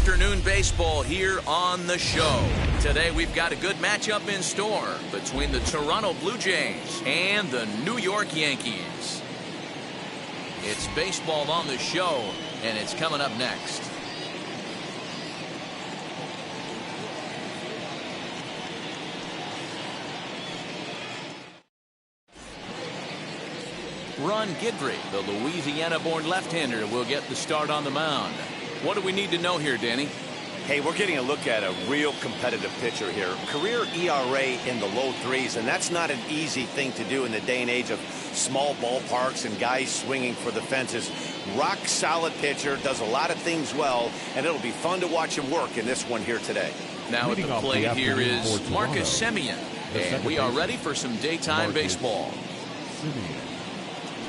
afternoon baseball here on the show. Today we've got a good matchup in store between the Toronto Blue Jays and the New York Yankees. It's baseball on the show, and it's coming up next. Ron Guidry, the Louisiana-born left-hander, will get the start on the mound. What do we need to know here, Danny? Hey, we're getting a look at a real competitive pitcher here. Career ERA in the low threes, and that's not an easy thing to do in the day and age of small ballparks and guys swinging for the fences. Rock solid pitcher, does a lot of things well, and it'll be fun to watch him work in this one here today. Now at the plate here is Marcus Semien, and we are ready for some daytime baseball.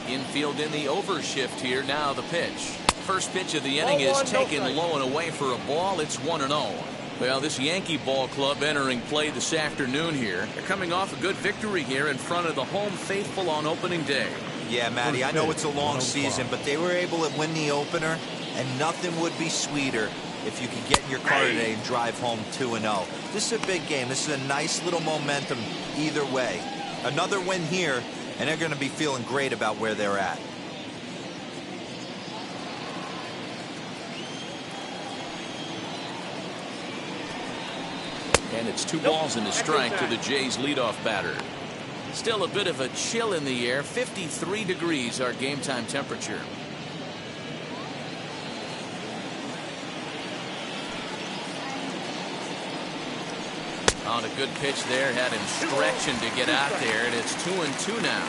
Infield in the overshift here. Now the pitch. First pitch of the inning is taken low and away for a ball. It's 1-0. Well, this Yankee ball club entering play this afternoon here. They're coming off a good victory here in front of the home faithful on opening day. Yeah, Matty, I know it's a long season, but they were able to win the opener, and nothing would be sweeter if you could get in your car today and drive home 2-0. This is a big game. This is a nice little momentum either way. Another win here, and they're going to be feeling great about where they're at. And it's 2 balls and a strike to the Jays leadoff batter. Still a bit of a chill in the air. 53 degrees our game time temperature. On a good pitch there, had him stretching to get out there, and it's 2-2 now.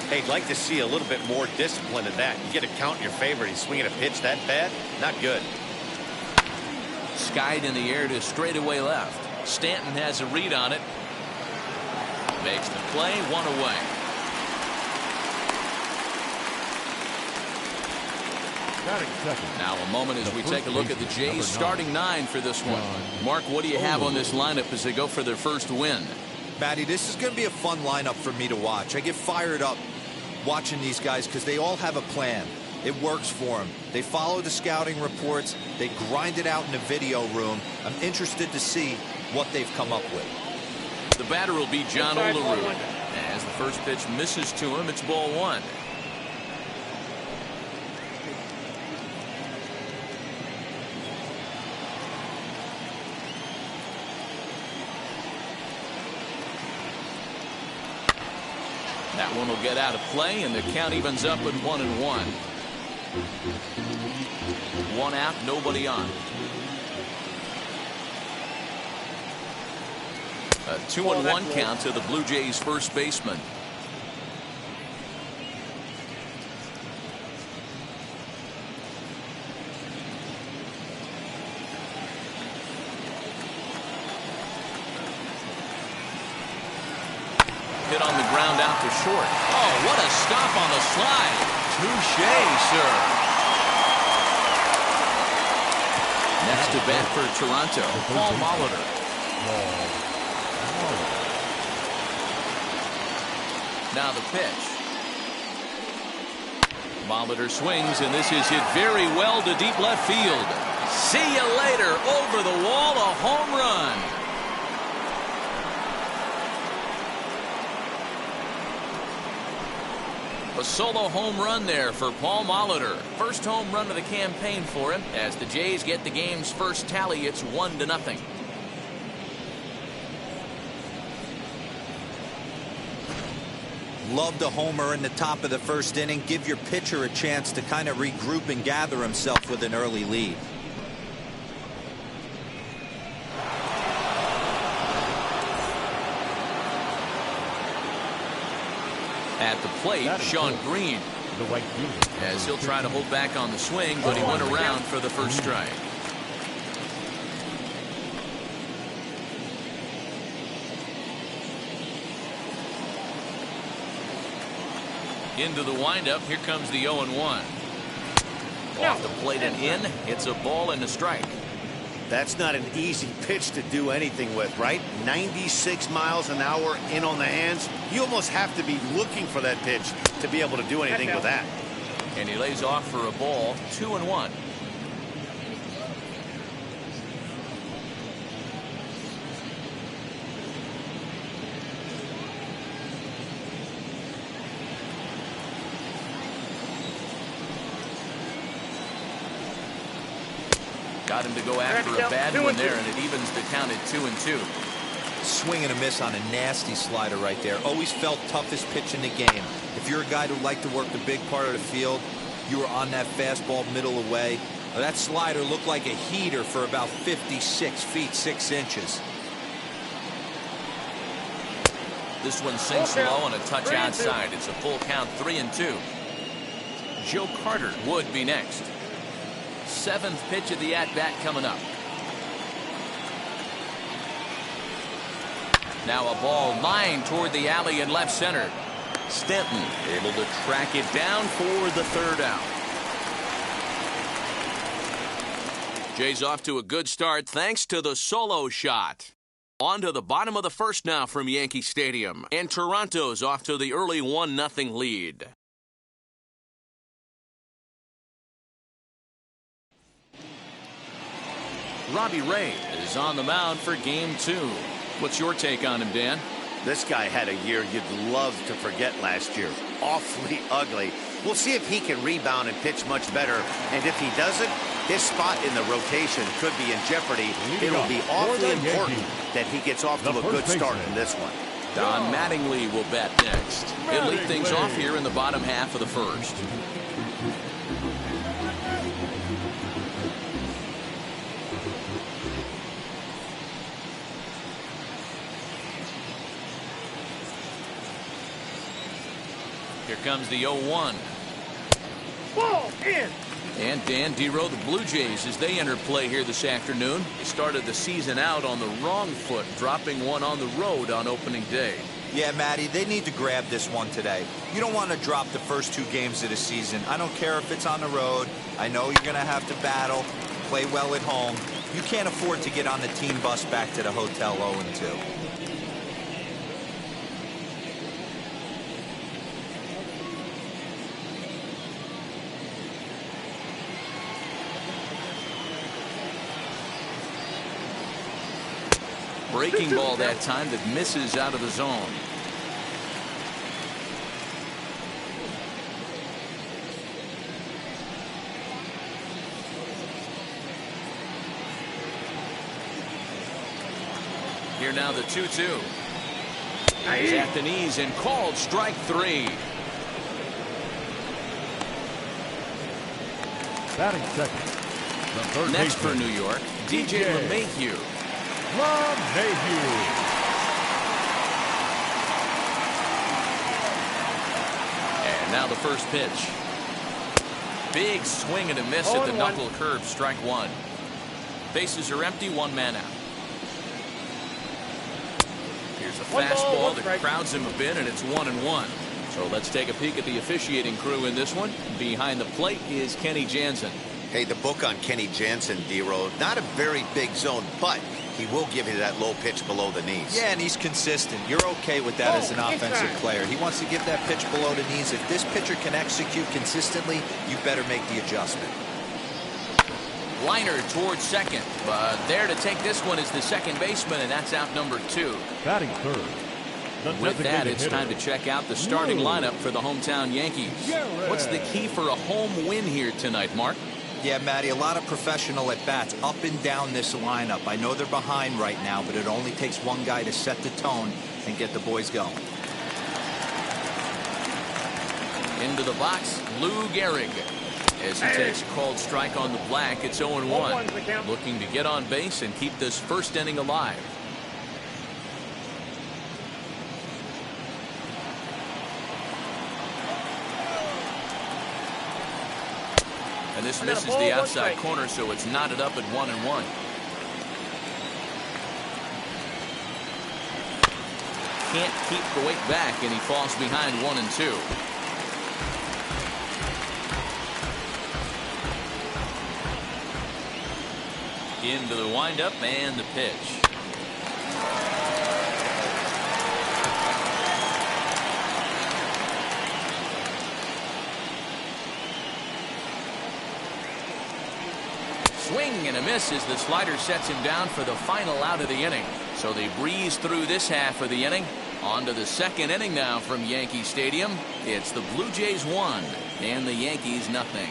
Hey, I'd like to see a little bit more discipline in that. You get a count in your favor, and he's swinging a pitch that bad? Not good. Skied in the air to straightaway left. Stanton has a read on it. Makes the play, 1 away. Now a moment as we take a look at the Jays starting 9 for this one. Mark, what do you have on this lineup as they go for their first win? Matty, this is going to be a fun lineup for me to watch. I get fired up watching these guys because they all have a plan. It works for them. They follow the scouting reports. They grind it out in the video room. I'm interested to see what they've come up with. The batter will be John Olerud. As the first pitch misses to him, it's ball 1. That one will get out of play, and the count evens up at 1-1. 1 out, nobody on. A 2-1 count to the Blue Jays first baseman. Hit on the ground out to short. Oh, what a stop on the slide. Touché, sir. Next to bat for Toronto, Paul Molitor. Now the pitch. Molitor swings, and this is hit very well to deep left field. See you later. Over the wall, a home run. A solo home run there for Paul Molitor. First home run of the campaign for him. As the Jays get the game's first tally, it's 1-0. Love the homer in the top of the first inning. Give your pitcher a chance to kind of regroup and gather himself with an early lead. At the plate, Sean Green. As he'll try to hold back on the swing, but he went around for the first strike. Into the windup, here comes the 0-1. Off the plate and in, it's a ball and a strike. That's not an easy pitch to do anything with, right? 96 miles an hour in on the hands. You almost have to be looking for that pitch to be able to do anything with that. And he lays off for a ball, 2-1. Got him to go after a bad one there, and it evens the count at 2-2. Swing and a miss on a nasty slider right there. Always felt toughest pitch in the game. If you're a guy who liked to work the big part of the field, you were on that fastball middle away. That slider looked like a heater for about 56 feet 6 inches. This one sinks low and a touch outside. It's a full count, 3-2. Joe Carter would be next. 7th pitch of the at-bat coming up. Now a ball lined toward the alley in left center. Stanton able to track it down for the 3rd out. Jay's off to a good start thanks to the solo shot. On to the bottom of the 1st now from Yankee Stadium. And Toronto's off to the early 1-0 lead. Robbie Ray is on the mound for game 2. What's your take on him, Dan? This guy had a year you'd love to forget last year. Awfully ugly. We'll see if he can rebound and pitch much better. And if he doesn't, his spot in the rotation could be in jeopardy. It'll be awfully important that he gets off to a good start in this one. Don Mattingly will bat next. He'll lead things off here in the bottom half of the 1st. Here comes the 0-1. Ball in. And Dan Dero, the Blue Jays, as they enter play here this afternoon, they started the season out on the wrong foot, dropping one on the road on opening day. Yeah, Matty, they need to grab this one today. You don't want to drop the first 2 games of the season. I don't care if it's on the road. I know you're going to have to battle, play well at home. You can't afford to get on the team bus back to the hotel 0-2. Breaking ball that time that misses out of the zone. Here now the 2-2. He's at the knees and called strike 3. Batting second. Next for New York, DJ LeMahieu. And now the first pitch. Big swing and a miss at the knuckle curve, strike 1. Bases are empty, 1 man out. Here's a fastball that crowds him a bit, and it's 1-1. So let's take a peek at the officiating crew in this one. Behind the plate is Kenny Jansen. Hey, the book on Kenny Jansen, D-Road, not a very big zone, but he will give you that low pitch below the knees. Yeah, and he's consistent. You're okay with that as an offensive player. He wants to give that pitch below the knees. If this pitcher can execute consistently, you better make the adjustment. Liner towards second, but there to take this one is the second baseman, and that's out number 2. Batting third. With that, it's time to check out the starting lineup for the hometown Yankees. What's the key for a home win here tonight, Mark? Yeah, Matty, a lot of professional at-bats up and down this lineup. I know they're behind right now, but it only takes one guy to set the tone and get the boys going. Into the box, Lou Gehrig. As he takes a called strike on the black, it's 0-1. Looking to get on base and keep this first inning alive. And this misses the outside corner, so it's knotted up at 1-1. Can't keep the weight back, and he falls behind 1-2. Into the windup and the pitch. Swing and a miss as the slider sets him down for the final out of the inning. So they breeze through this half of the inning. On to the second inning now from Yankee Stadium. It's the Blue Jays 1 and the Yankees nothing.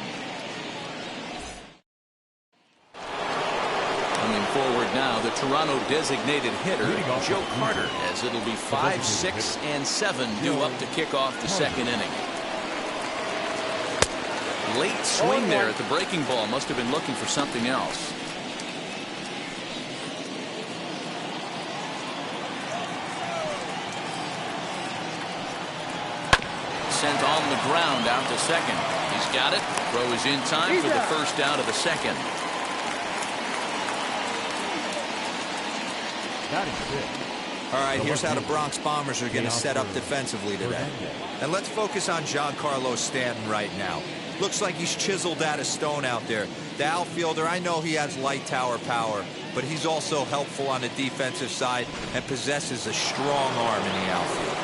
Coming forward now, the Toronto designated hitter, Joe Carter, as it'll be 5, 6, and 7 due up to kick off the second inning. Late swing there at the breaking ball. Must have been looking for something else. Sent on the ground out to second. He's got it. Throw is in time for the first out of the second. All right, here's how the Bronx Bombers are going to set up defensively today. And let's focus on Giancarlo Stanton right now. Looks like he's chiseled out of stone out there. The outfielder, I know he has light tower power, but he's also helpful on the defensive side and possesses a strong arm in the outfield.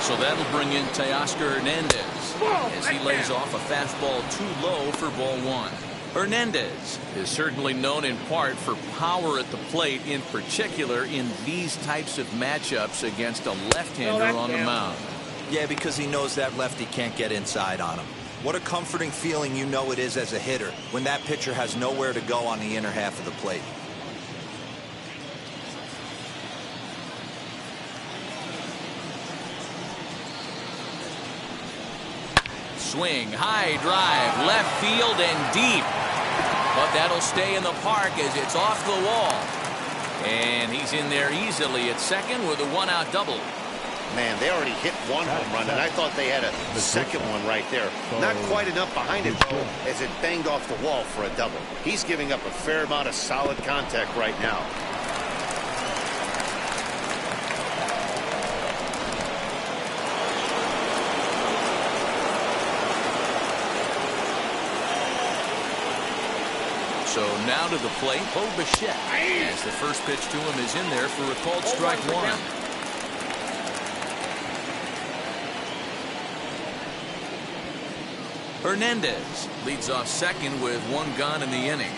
So that'll bring in Teoscar Hernandez as he lays off a fastball too low for ball one. Hernandez is certainly known in part for power at the plate, in particular in these types of matchups against a left-hander on the mound. Yeah, because he knows that lefty can't get inside on him. What a comforting feeling you know it is as a hitter when that pitcher has nowhere to go on the inner half of the plate. Swing, high drive, left field and deep. But that'll stay in the park as it's off the wall. And he's in there easily at second with a one-out double. Man, they already hit one home run, and I thought they had a second one right there. Not quite enough behind it, though, as it banged off the wall for a double. He's giving up a fair amount of solid contact right now. So now to the plate, Bo Bichette, as the first pitch to him is in there for a called strike one. Hernandez leads off second with one gone in the inning.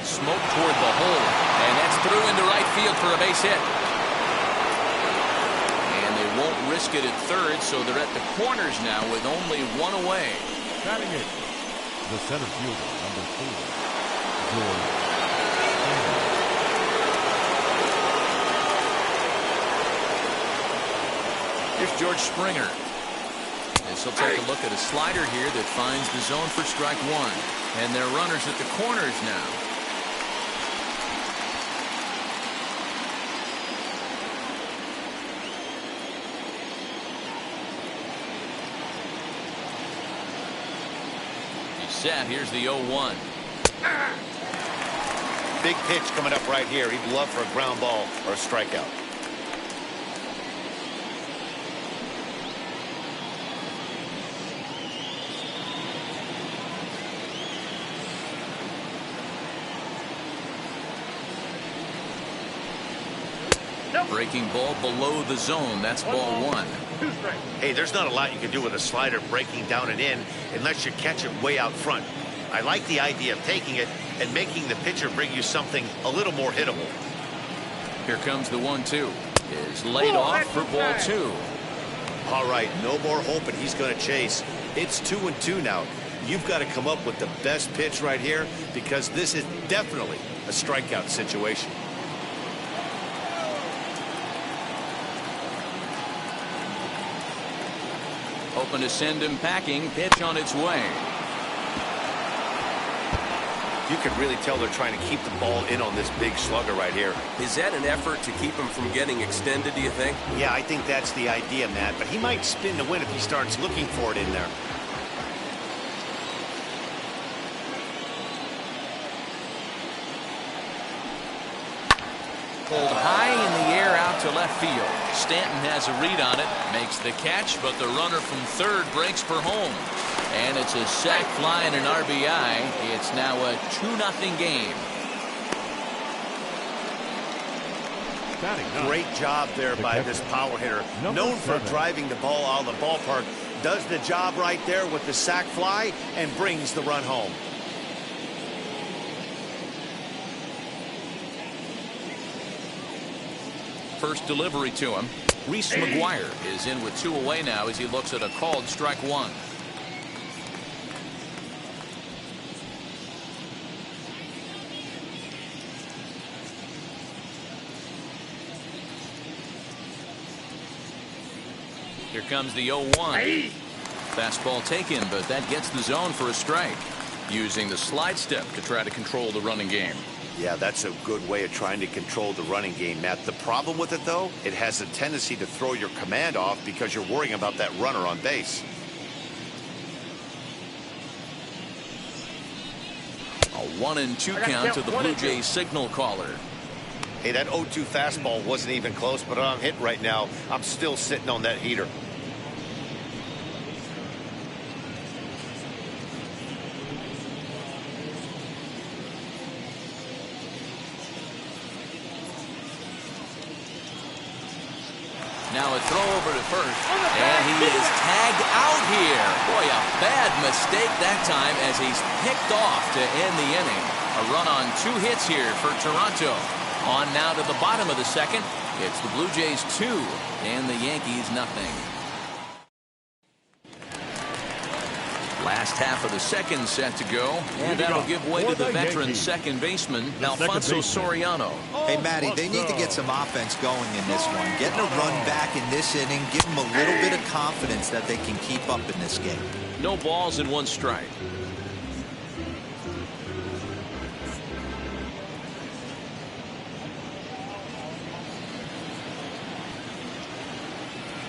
Smoke toward the hole, and that's through into right field for a base hit. And they won't risk it at third, so they're at the corners now with only one away. Batting it, the center fielder, number 4, George. Here's George Springer. As he'll take a look at a slider here that finds the zone for strike one. And they're runners at the corners now. He's set. Here's the 0-1. Big pitch coming up right here. He'd love for a ground ball or a strikeout. Breaking ball below the zone. That's ball one. Hey, there's not a lot you can do with a slider breaking down and in unless you catch it way out front. I like the idea of taking it and making the pitcher bring you something a little more hittable. Here comes the 1-2. Is laid off for ball two. All right, no more hoping he's going to chase. It's 2-2 now. You've got to come up with the best pitch right here because this is definitely a strikeout situation. Hoping to send him packing. Pitch on its way. You can really tell they're trying to keep the ball in on this big slugger right here. Is that an effort to keep him from getting extended, do you think? Yeah, I think that's the idea, Matt. But he might spin to win if he starts looking for it in there. Pulled high in the air out to left field. Stanton has a read on it, makes the catch, but the runner from third breaks for home. And it's a sac fly and an RBI. It's now a 2-0 game. Great job there by this power hitter. Known for driving the ball out of the ballpark. Does the job right there with the sac fly and brings the run home. First delivery to him. Reese McGuire is in with 2 away now as he looks at a called strike one. Here comes the 0-1. Fastball taken, but that gets the zone for a strike. Using the slide step to try to control the running game. Yeah, that's a good way of trying to control the running game, Matt. The problem with it, though, it has a tendency to throw your command off because you're worrying about that runner on base. A 1-2 count to the Blue Jays signal caller. Hey, that 0-2 fastball wasn't even close, but I'm hit right now. I'm still sitting on that heater. Now a throw over to first, and he is tagged out here. Boy, a bad mistake that time as he's picked off to end the inning. A run on 2 hits here for Toronto. On now to the bottom of the second. It's the Blue Jays 2 and the Yankees nothing. Last half of the second set to go, and that'll give way to the veteran second baseman, Alfonso Soriano. Hey, Matty, they need to get some offense going in this one. Getting a run back in this inning, give them a little bit of confidence that they can keep up in this game. No balls and 1 strike.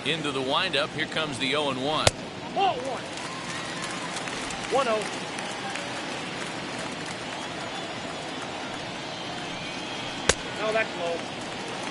Into the windup, here comes the 0-1. 1-0. No, that's low.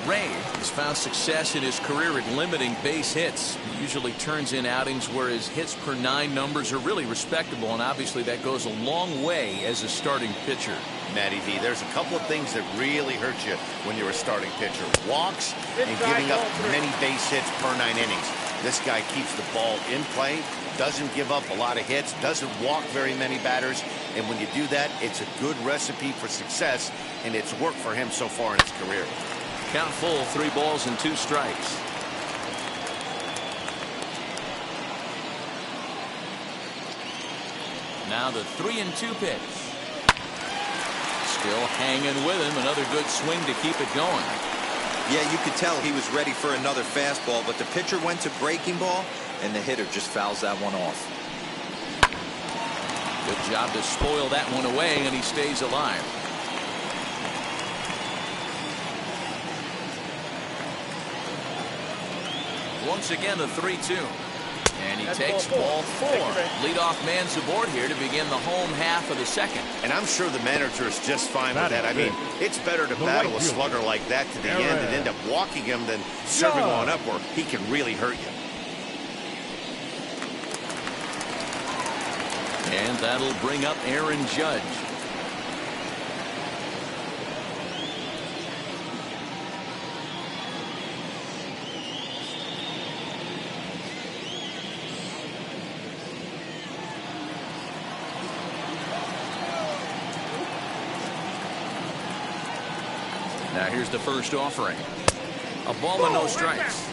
Ray has found success in his career at limiting base hits. He usually turns in outings where his hits per 9 numbers are really respectable, and obviously that goes a long way as a starting pitcher. Matty V, there's a couple of things that really hurt you when you're a starting pitcher. Walks and giving up many base hits per 9 innings. This guy keeps the ball in play, doesn't give up a lot of hits, doesn't walk very many batters, and when you do that, it's a good recipe for success, and it's worked for him so far in his career. Count full, 3 balls and 2 strikes. Now the 3-2 pitch. Still hanging with him. Another good swing to keep it going. Yeah, you could tell he was ready for another fastball, but the pitcher went to breaking ball, and the hitter just fouls that one off. Good job to spoil that one away, and he stays alive. Once again, a 3-2. And he takes ball 4. Leadoff man's aboard here to begin the home half of the second. And I'm sure the manager is just fine with that. I mean, it's better to battle a slugger like that to the end and end up walking him than serving one up where he can really hurt you. And that'll bring up Aaron Judge. Now here's the first offering. A ball and no strikes.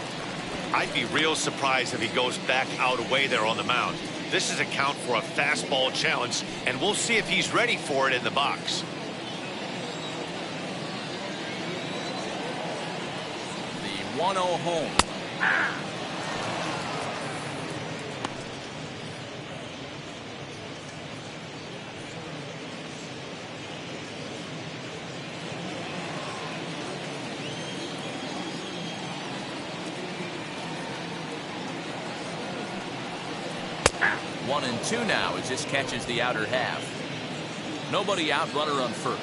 I'd be real surprised if he goes back out away there on the mound. This is a count for a fastball challenge, and we'll see if he's ready for it in the box. The 1-0 home. One and 2 now as this catches the outer half. Nobody out, runner on first.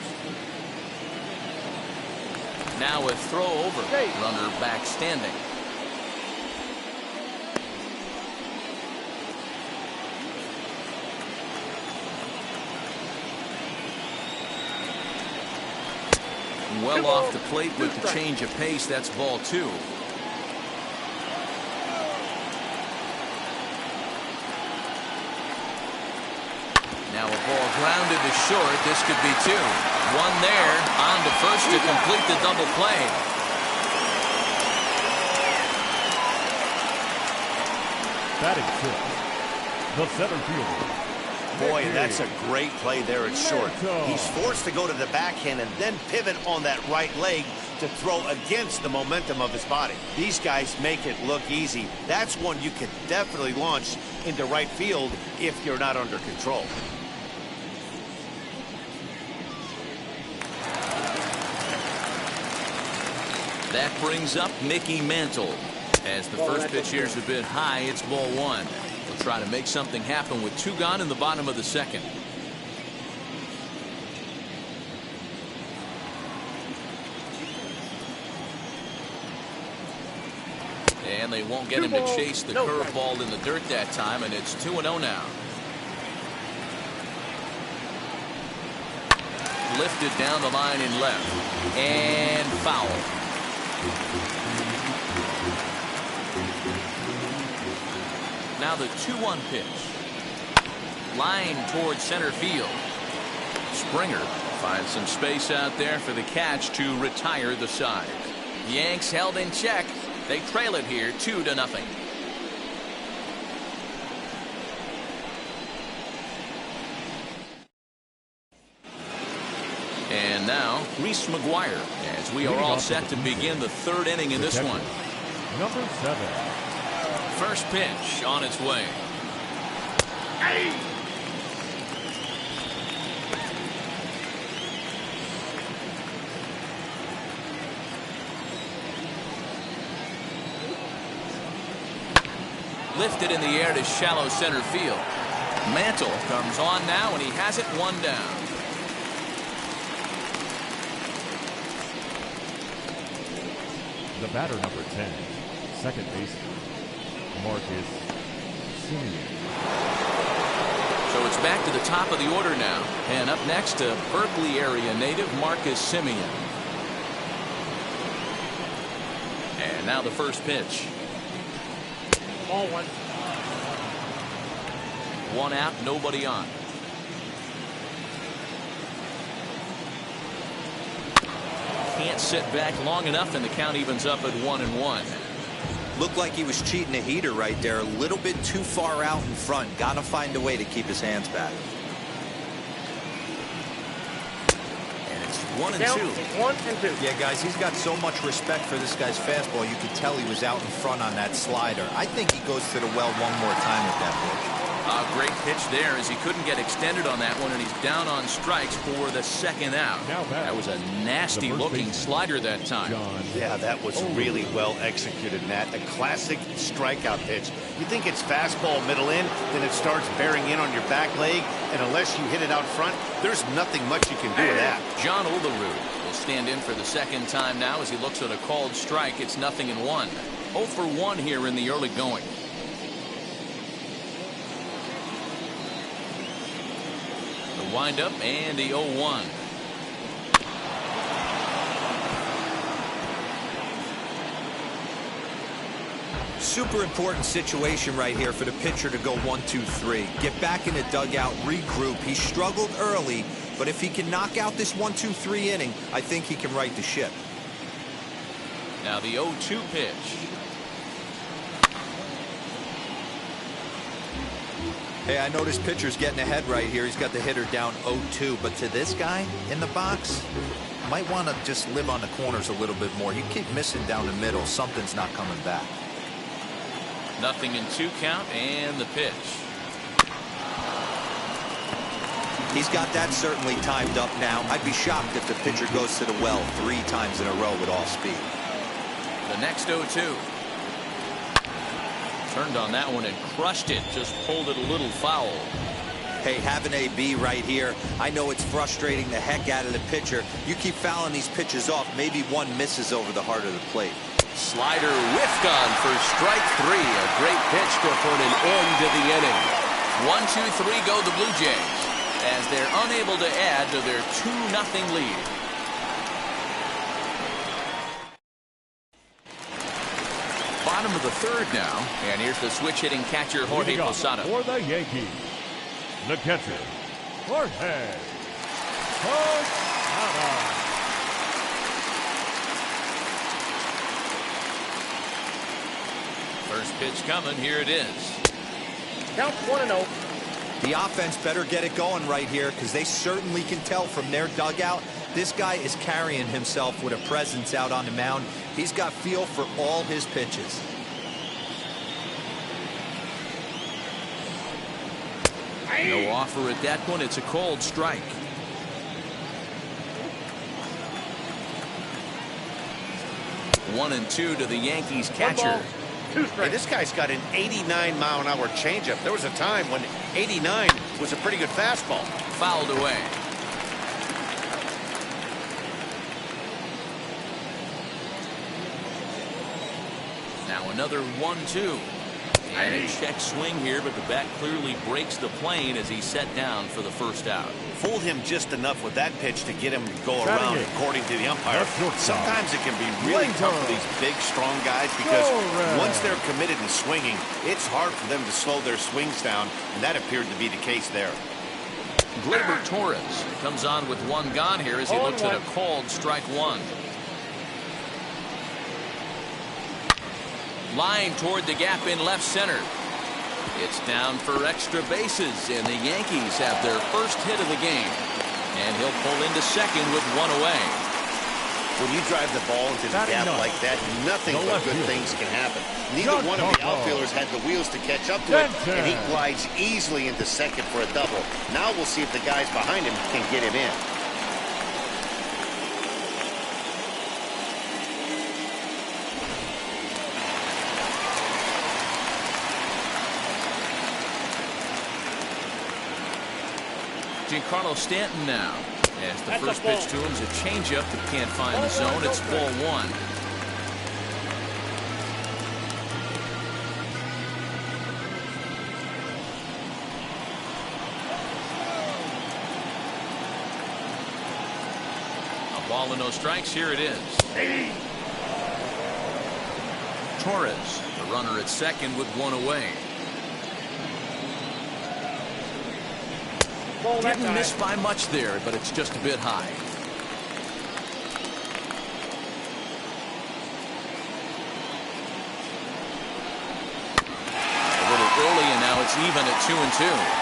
Now a throw over, runner back standing. Well off the plate with the change of pace. That's ball 2. Now a ball grounded to short. This could be 2. One there on to first to complete the double play. Batting 6, the center fielder. Boy, and that's a great play there at short. He's forced to go to the backhand and then pivot on that right leg to throw against the momentum of his body. These guys make it look easy. That's one you can definitely launch into right field if you're not under control. That brings up Mickey Mantle. As the first pitch here is a bit high, it's ball one. We'll try to make something happen with 2 gone in the bottom of the second. And they won't get him to chase the curveball in the dirt that time, and it's 2-0 now. Lifted down the line in left. And foul. Now the 2-1 pitch. Line towards center field. Springer finds some space out there for the catch to retire the side. Yanks held in check. They trail it here 2-0. And now Reese McGuire, as we are all set to begin the 3rd inning in this one. Number 7. First pitch on its way. Lifted in the air to shallow center field. Mantle comes on now, and he has it 1 down. The batter, number 10, second baseman, Marcus Semien. So it's back to the top of the order now, and up next to Berkeley area native Marcus Semien. And now the first pitch. Ball one. 1 out, nobody on. Can't sit back long enough, and the count evens up at 1-1. Looked like he was cheating a heater right there. A little bit too far out in front. Got to find a way to keep his hands back. And it's 1-2. 1-2. Yeah, guys, he's got so much respect for this guy's fastball. You could tell he was out in front on that slider. I think he goes to the well one more time with that pitch. A great pitch there, as he couldn't get extended on that one, and he's down on strikes for the 2nd out. That was a nasty looking slider that time. Yeah, that was really well executed, Matt. A classic strikeout pitch. You think it's fastball middle in, then it starts bearing in on your back leg, and unless you hit it out front, there's nothing much you can do with that. John Olerud will stand in for the 2nd time now as he looks at a called strike. It's 0-1. 0 for 1 here in the early going. Wind up and the 0-1. Super important situation right here for the pitcher to go 1-2-3. Get back in the dugout, regroup. He struggled early, but if he can knock out this 1-2-3 inning, I think he can right the ship. Now the 0-2 pitch. Hey, I know this pitcher's getting ahead right here. He's got the hitter down 0-2, but to this guy in the box, might want to just live on the corners a little bit more. You keep missing down the middle, something's not coming back. 0-2 count, and the pitch. He's got that certainly timed up now. I'd be shocked if the pitcher goes to the well 3 times in a row with all speed. The next 0-2. Turned on that one and crushed it. Just pulled it a little foul. Hey, have an AB right here. I know it's frustrating the heck out of the pitcher. You keep fouling these pitches off, maybe one misses over the heart of the plate. Slider whiffed on for strike 3. A great pitch to put an end to the inning. 1-2-3 go the Blue Jays as they're unable to add to their 2-0 lead. Bottom of the 3rd now, and here's the switch hitting catcher Jorge Posada. For the Yankees, the catcher, Jorge Posada. First pitch coming, here it is. Count 1-0. The offense better get it going right here, because they certainly can tell from their dugout this guy is carrying himself with a presence out on the mound. He's got feel for all his pitches. No offer at that one. It's a cold strike. One and two to the Yankees catcher. Hey, this guy's got an 89-mile-an-hour changeup. There was a time when 89 was a pretty good fastball. Fouled away. Now another 1-2. And a check swing here, but the bat clearly breaks the plane as he's set down for the first out. Fooled him just enough with that pitch to get him to go around, according to the umpire. Sometimes it can be really tough for these big, strong guys, because once they're committed and swinging, it's hard for them to slow their swings down, and that appeared to be the case there. Gleyber Torres comes on with one gone here as he looks at a called strike one. Line toward the gap in left center. It's down for extra bases, and the Yankees have their first hit of the game. And he'll pull into second with one away. When you drive the ball into the gap like that, nothing but good things can happen. Neither one of the outfielders had the wheels to catch up to it, and he glides easily into second for a double. Now we'll see if the guys behind him can get him in. Giancarlo Stanton now. As the first pitch to him is a changeup that can't find the zone. It's ball one. A ball and no strikes. Here it is. Torres, the runner at second with one away. Didn't miss by much there, but it's just a bit high. A little early, and now it's even at 2-2.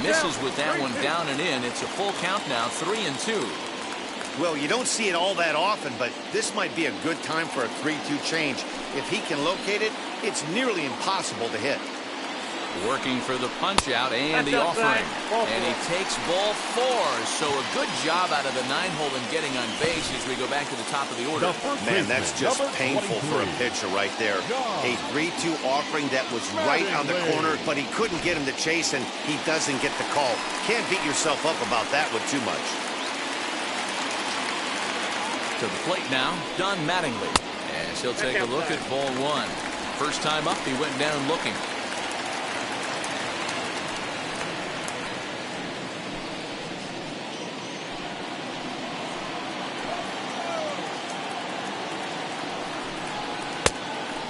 Misses with that one down and in. It's a full count now, 3-2. Well, you don't see it all that often, but this might be a good time for a 3-2 change. If he can locate it, it's nearly impossible to hit. Working for the punch out and the offering. And he takes ball four. So a good job out of the 9-hole and getting on base as we go back to the top of the order. Man, that's just painful for a pitcher right there. A 3-2 offering that was right on the corner, but he couldn't get him to chase, and he doesn't get the call. Can't beat yourself up about that one too much. To the plate now, Don Mattingly. As he'll take a look at ball one. First time up, he went down looking.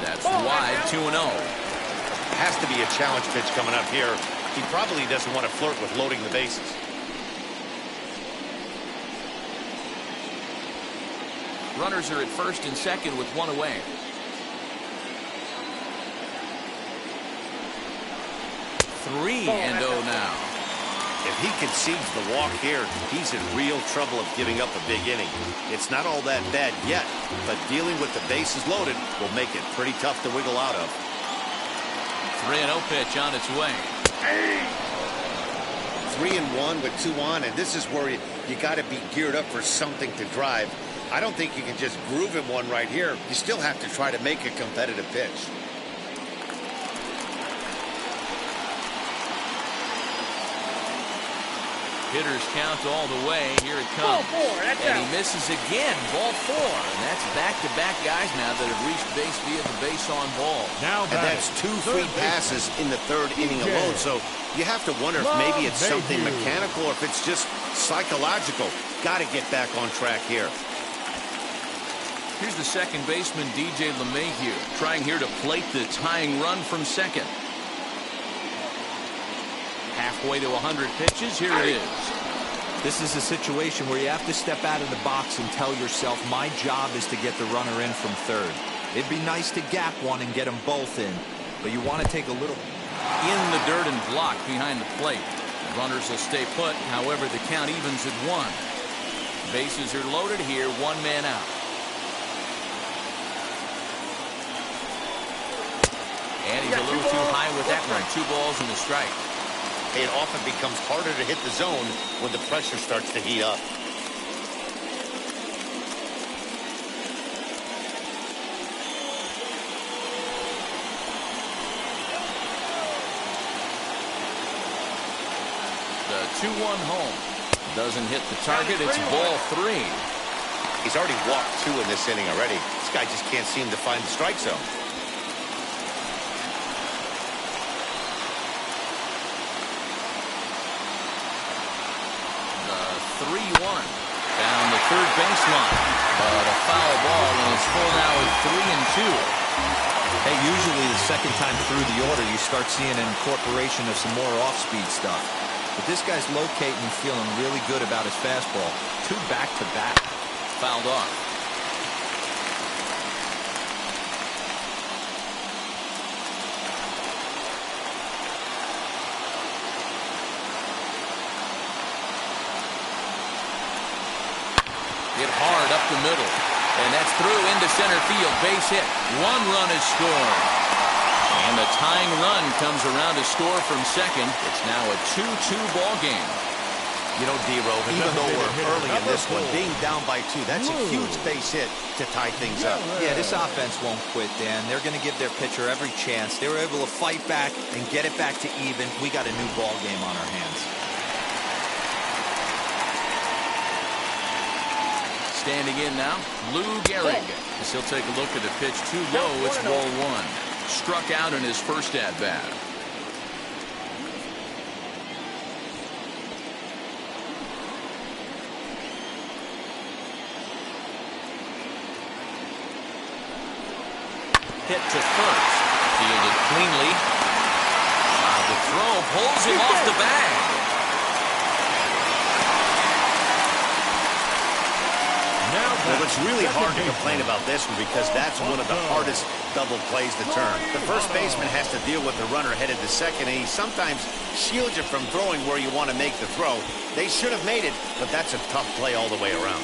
That's wide, 2-0. Has to be a challenge pitch coming up here. He probably doesn't want to flirt with loading the bases. Runners are at first and second with one away. Three and 0 now. If he concedes the walk here, he's in real trouble of giving up a big inning. It's not all that bad yet, but dealing with the bases loaded will make it pretty tough to wiggle out of. 3-0 pitch on its way. 3-1 with 2 on, and this is where you got to be geared up for something to drive. I don't think you can just groove him one right here. You still have to try to make a competitive pitch. Hitters count all the way. Here it comes. And he misses again. Ball four. And that's back-to-back guys now that have reached base via the base-on ball. And that's 2 free passes in the 3rd inning alone. So you have to wonder if maybe it's something mechanical or if it's just psychological. Got to get back on track here. Here's the second baseman, DJ LeMahieu, trying here to plate the tying run from second. Halfway to 100 pitches. Here it is. This is a situation where you have to step out of the box and tell yourself, my job is to get the runner in from third. It'd be nice to gap one and get them both in, but you want to take a little in the dirt and blocked behind the plate. The runners will stay put. However, the count evens at 1. Bases are loaded here. 1 man out. And he's a little too high with that one. 2 balls and a strike. It often becomes harder to hit the zone when the pressure starts to heat up. The 2-1 home. Doesn't hit the target. It's ball 3. He's already walked 2 in this inning already. This guy just can't seem to find the strike zone. The 3-1 down the third baseline. But a foul ball, and it's full now at 3-2. Hey, usually the second time through the order, you start seeing an incorporation of some more off-speed stuff. But this guy's locating and feeling really good about his fastball. 2 back-to-back. Fouled off. Hit hard up the middle. And that's through into center field. Base hit. 1 run is scored. And the tying run comes around to score from second. It's now a 2-2 ball game. You know, D-Row, even though we're early in this one, being down by 2, that's a huge base hit to tie things up. Yeah, this offense won't quit, Dan. They're going to give their pitcher every chance. They were able to fight back and get it back to even. We got a new ball game on our hands. Standing in now, Lou Gehrig. As he'll take a look at the pitch too low. It's ball 1. Struck out in his first at-bat. Hit to first. Fielded cleanly. The throw pulls him off the bag. Well, it's really hard to complain about this one because that's one of the hardest double plays to turn. The first baseman has to deal with the runner headed to second, and he sometimes shields you from throwing where you want to make the throw. They should have made it, but that's a tough play all the way around.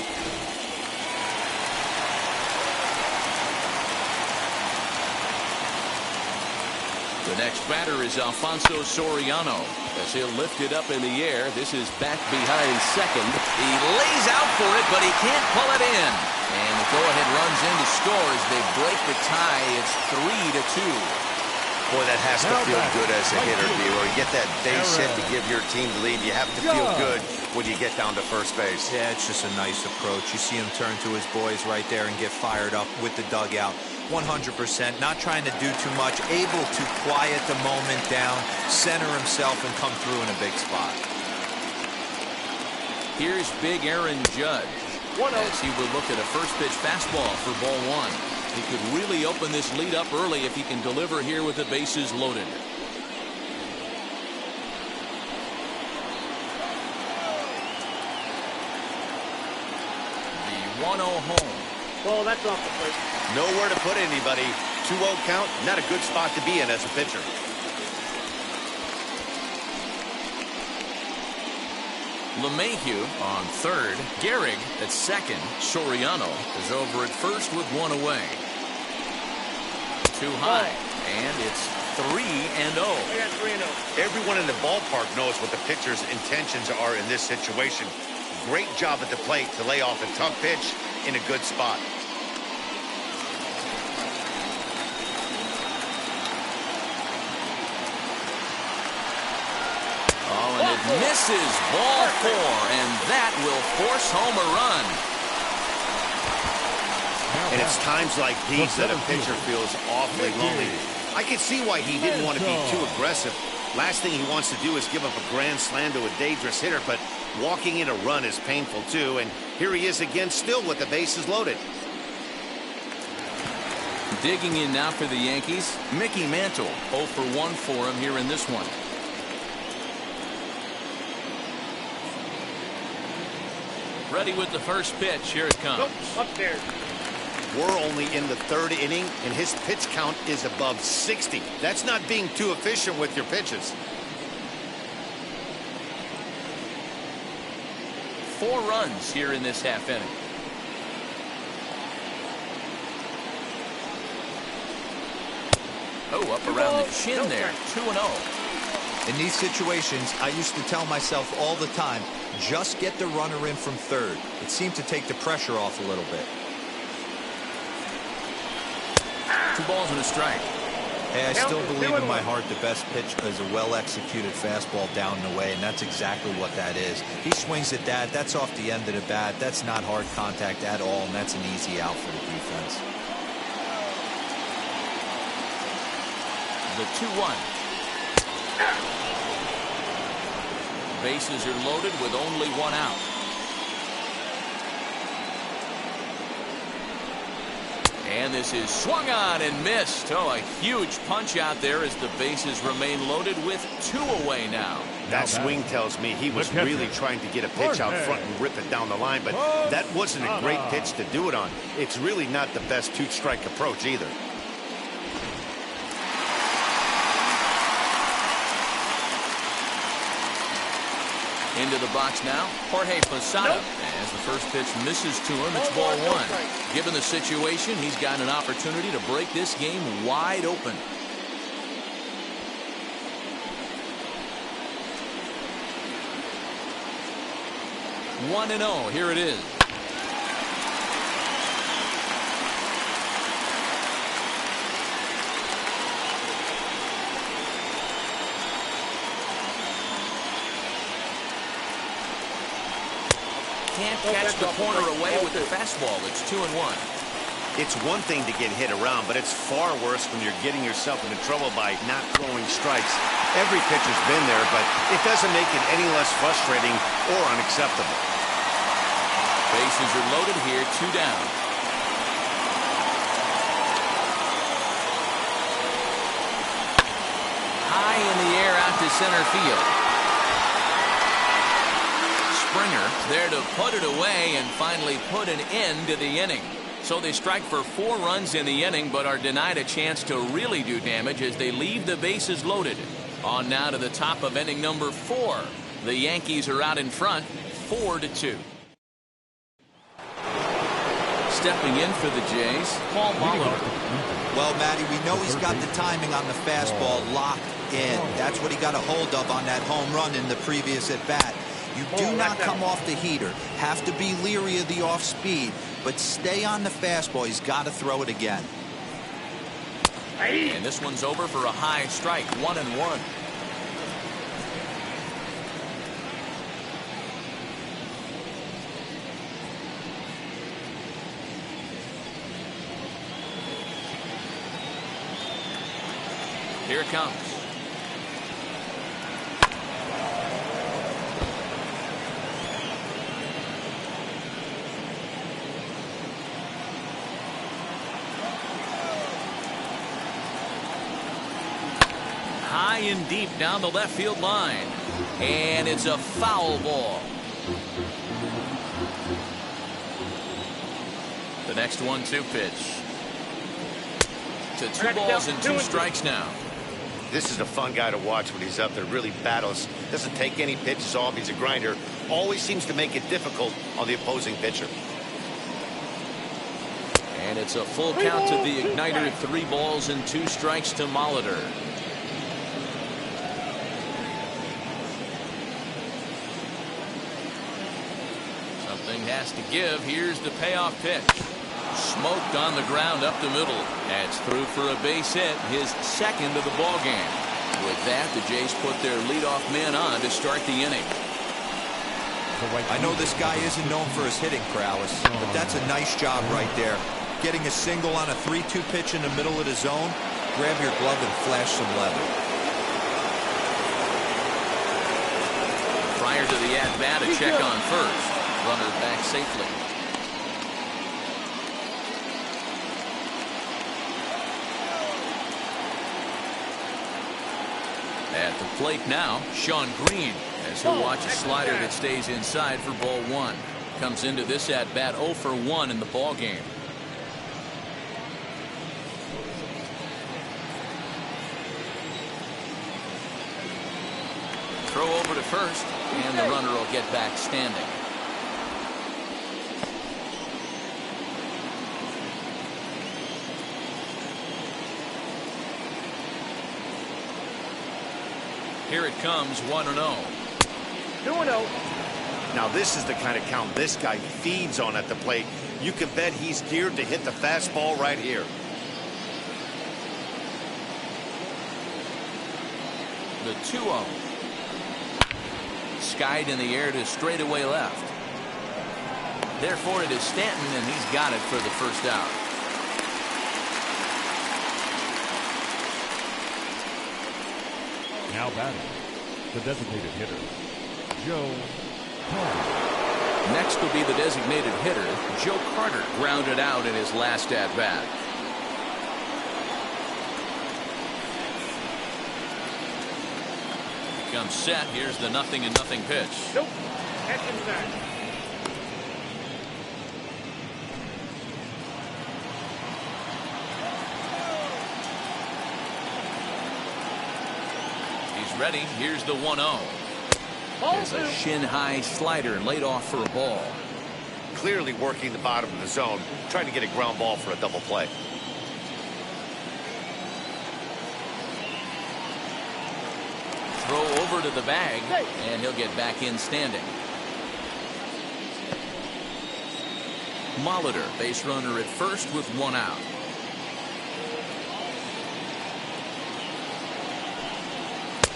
The next batter is Alfonso Soriano. As he'll lift it up in the air, this is back behind second. He lays out for it, but he can't pull it in. And the go-ahead runs in to score as they break the tie. It's 3-2. Boy, that has to feel good as a hitter, D-Row. You get that base hit to give your team the lead. You have to feel good when you get down to first base. Yeah, it's just a nice approach. You see him turn to his boys right there and get fired up with the dugout. 100%, not trying to do too much, able to quiet the moment down, center himself, and come through in a big spot. Here's big Aaron Judge as he will look at a first pitch fastball for ball 1. He could really open this lead up early if he can deliver here with the bases loaded. The 1-0 home. Well, that's off the plate. Nowhere to put anybody. 2-0 count, not a good spot to be in as a pitcher. LeMahieu on third. Gehrig at second. Soriano is over at first with 1 away. Too high. And it's 3-0. I got 3-0. Everyone in the ballpark knows what the pitcher's intentions are in this situation. Great job at the plate to lay off a tough pitch in a good spot. Oh, and it misses ball 4, and that will force home a run. And it's times like these that a pitcher feels awfully lonely. I can see why he didn't want to be too aggressive. Last thing he wants to do is give up a grand slam to a dangerous hitter, but walking in a run is painful too. And here he is again, still with the bases loaded. Digging in now for the Yankees, Mickey Mantle. 0 for 1 for him here in this one. Ready with the first pitch. Here it comes. Nope, upstairs. We're only in the third inning, and his pitch count is above 60. That's not being too efficient with your pitches. 4 runs here in this half inning. Oh, up around the chin there. 2-0. In these situations, I used to tell myself all the time, just get the runner in from third. It seemed to take the pressure off a little bit. 2 balls and a strike. Hey, I still believe in my heart the best pitch is a well-executed fastball down and away, and that's exactly what that is. He swings at that. That's off the end of the bat. That's not hard contact at all, and that's an easy out for the defense. The 2-1. Bases are loaded with only 1 out. And this is swung on and missed. Oh, a huge punch out there as the bases remain loaded with 2 away now. That swing tells me he was really trying to get a pitch out front and rip it down the line, but that wasn't a great pitch to do it on. It's really not the best 2-strike approach either. Into the box now, Jorge Posada. As the first pitch misses to him, it's ball 1. Given the situation, he's got an opportunity to break this game wide open. One and 0. Here it is. Can't catch the corner away with the fastball. It's 2-1. It's one thing to get hit around, but it's far worse when you're getting yourself into trouble by not throwing strikes. Every pitcher's been there, but it doesn't make it any less frustrating or unacceptable. Bases are loaded here, 2 down. High in the air out to center field. Springer there to put it away and finally put an end to the inning. So they strike for 4 runs in the inning, but are denied a chance to really do damage as they leave the bases loaded. On now to the top of inning number 4. The Yankees are out in front, 4-2. Stepping in for the Jays, Paul Molitor. Well, Matty, we know he's got the timing on the fastball locked in. That's what he got a hold of on that home run in the previous at-bat. You do not come off the heater. Have to be leery of the off speed, but stay on the fastball. He's got to throw it again. And this one's over for a high strike, 1-1. Here it comes. High and deep down the left field line. And it's a foul ball. The next 1-2 pitch. To 2 balls and 2 strikes now. This is a fun guy to watch when he's up there. Really battles. Doesn't take any pitches off. He's a grinder. Always seems to make it difficult on the opposing pitcher. And it's a full count to the igniter. 3 balls and 2 strikes to Molitor. Something has to give. Here's the payoff pitch. Smoked on the ground up the middle. That's through for a base hit, his second of the ball game. With that, the Jays put their leadoff man on to start the inning. I know this guy isn't known for his hitting prowess, but that's a nice job right there. Getting a single on a 3-2 pitch in the middle of the zone. Grab your glove and flash some leather. Prior to the at-bat, a check on first. Runner back safely. At the plate now, Sean Green, as he'll watch a slider that stays inside for ball 1. Comes into this at bat 0 for 1 in the ball game. Throw over to first, and the runner will get back standing. Here it comes, 1-0. 2-0. Now this is the kind of count this guy feeds on at the plate. You can bet he's geared to hit the fastball right here. The 2-0. Skied in the air to straightaway left. Therefore it is Stanton, and he's got it for the first out. Now batting, the designated hitter, Joe Carter. Next will be the designated hitter, Joe Carter, grounded out in his last at bat. Comes set. Here's the 0-0 pitch. Nope. Catching back. He's ready. Here's the 1-0. There's a shin-high slider laid off for a ball. Clearly working the bottom of the zone, trying to get a ground ball for a double play. Throw over to the bag, and he'll get back in standing. Molitor, base runner at first with 1 out.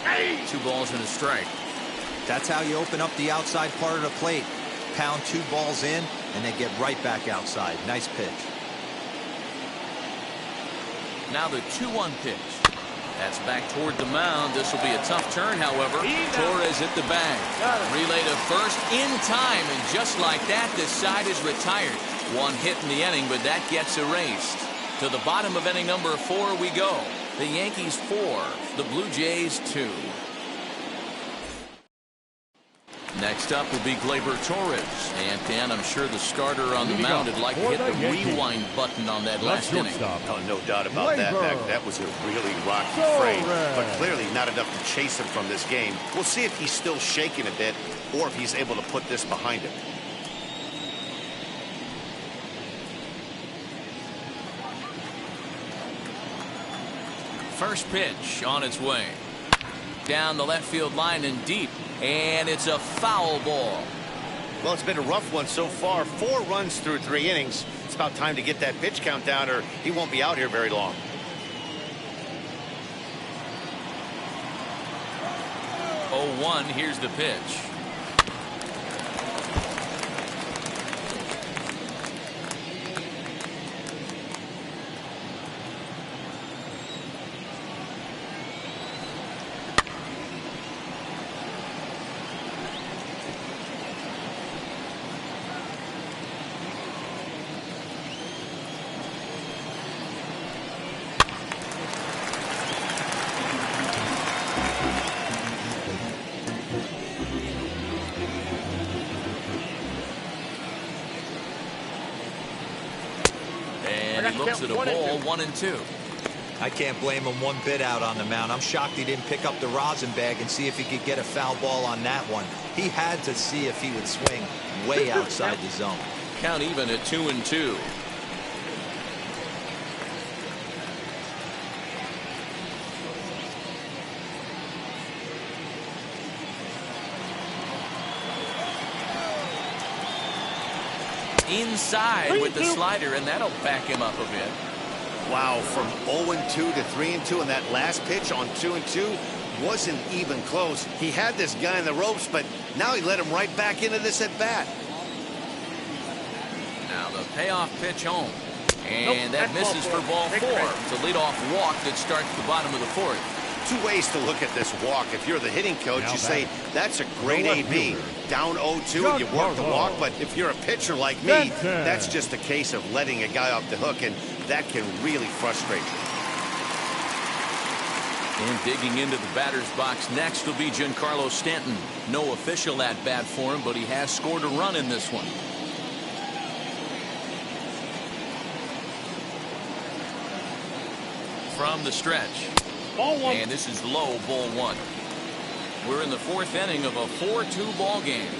Hey! 2 balls and a strike. That's how you open up the outside part of the plate. Pound 2 balls in, and then get right back outside. Nice pitch. Now the 2-1 pitch. That's back toward the mound. This will be a tough turn, however. Torres at the bag. Relay to first in time, and just like that, this side is retired. 1 hit in the inning, but that gets erased. To the bottom of inning number 4 we go. The Yankees 4, the Blue Jays 2. Next up will be Gleyber Torres. And Dan, I'm sure the starter on the mound would like to hit the rewind button on that last inning. Oh, no doubt about that. That was a really rocky frame, but clearly not enough to chase him from this game. We'll see if he's still shaking a bit or if he's able to put this behind him. First pitch on its way. Down the left field line and deep. And it's a foul ball. Well, it's been a rough one so far. 4 runs through 3 innings. It's about time to get that pitch count down, or he won't be out here very long. Oh, 1, here's the pitch. He looks at a ball, 1-2. I can't blame him one bit out on the mound. I'm shocked he didn't pick up the rosin bag and see if he could get a foul ball on that one. He had to see if he would swing way outside the zone. Count even at 2-2. Inside with the slider, and that'll back him up a bit. Wow, from 0-2 to 3-2, and that last pitch on 2-2 wasn't even close. He had this guy in the ropes, but now he let him right back into this at bat. Now the payoff pitch home, and that misses for ball 4. It's a leadoff walk that starts the bottom of the 4th. 2 ways to look at this walk. If you're the hitting coach, you say that's a great AB. Down 0-2, you work the walk, but if you're a pitcher like me, that's just a case of letting a guy off the hook, and that can really frustrate you. And digging into the batter's box next will be Giancarlo Stanton. No official at bat for him, but he has scored a run in this one. from the stretch. Ball one. And this is low, ball one. We're in the fourth inning of a 4-2 ball game.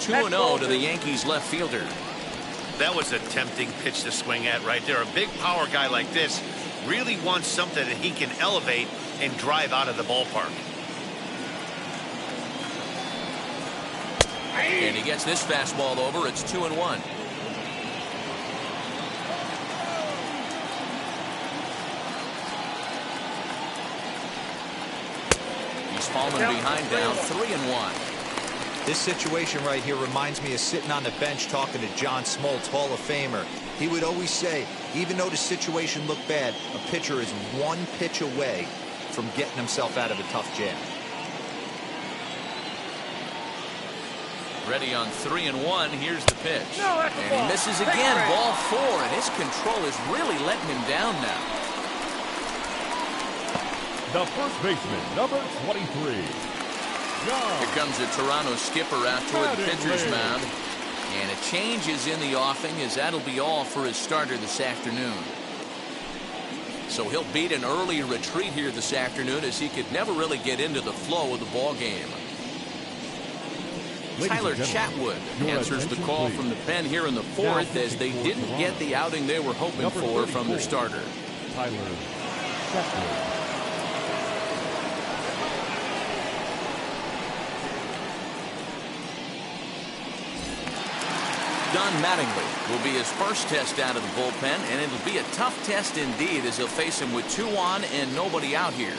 Two and 0 to the Yankees left fielder. That was a tempting pitch to swing at right there. A big power guy like this really wants something that he can elevate and drive out of the ballpark. And he gets this fastball over. It's 2-1. He's falling behind down 3-1. This situation right here reminds me of sitting on the bench talking to John Smoltz, Hall of Famer. He would always say, even though the situation looked bad, a pitcher is one pitch away from getting himself out of a tough jam. Ready on 3-1. Here's the pitch. No, that's a and ball. he misses again. Ball four, and his control is really letting him down now. The first baseman, number 23. Here comes the Toronto skipper out toward the pitcher's mound. And a change is in the offing, as that'll be all for his starter this afternoon. So he'll beat an early retreat here this afternoon, as he could never really get into the flow of the ball game. Tyler Chatwood answers the call from the pen here in the fourth, as they didn't get the outing they were hoping for from their starter. Tyler Chatwood. Don Mattingly will be his first test out of the bullpen, and it'll be a tough test indeed, as he'll face him with 2 on and nobody out here.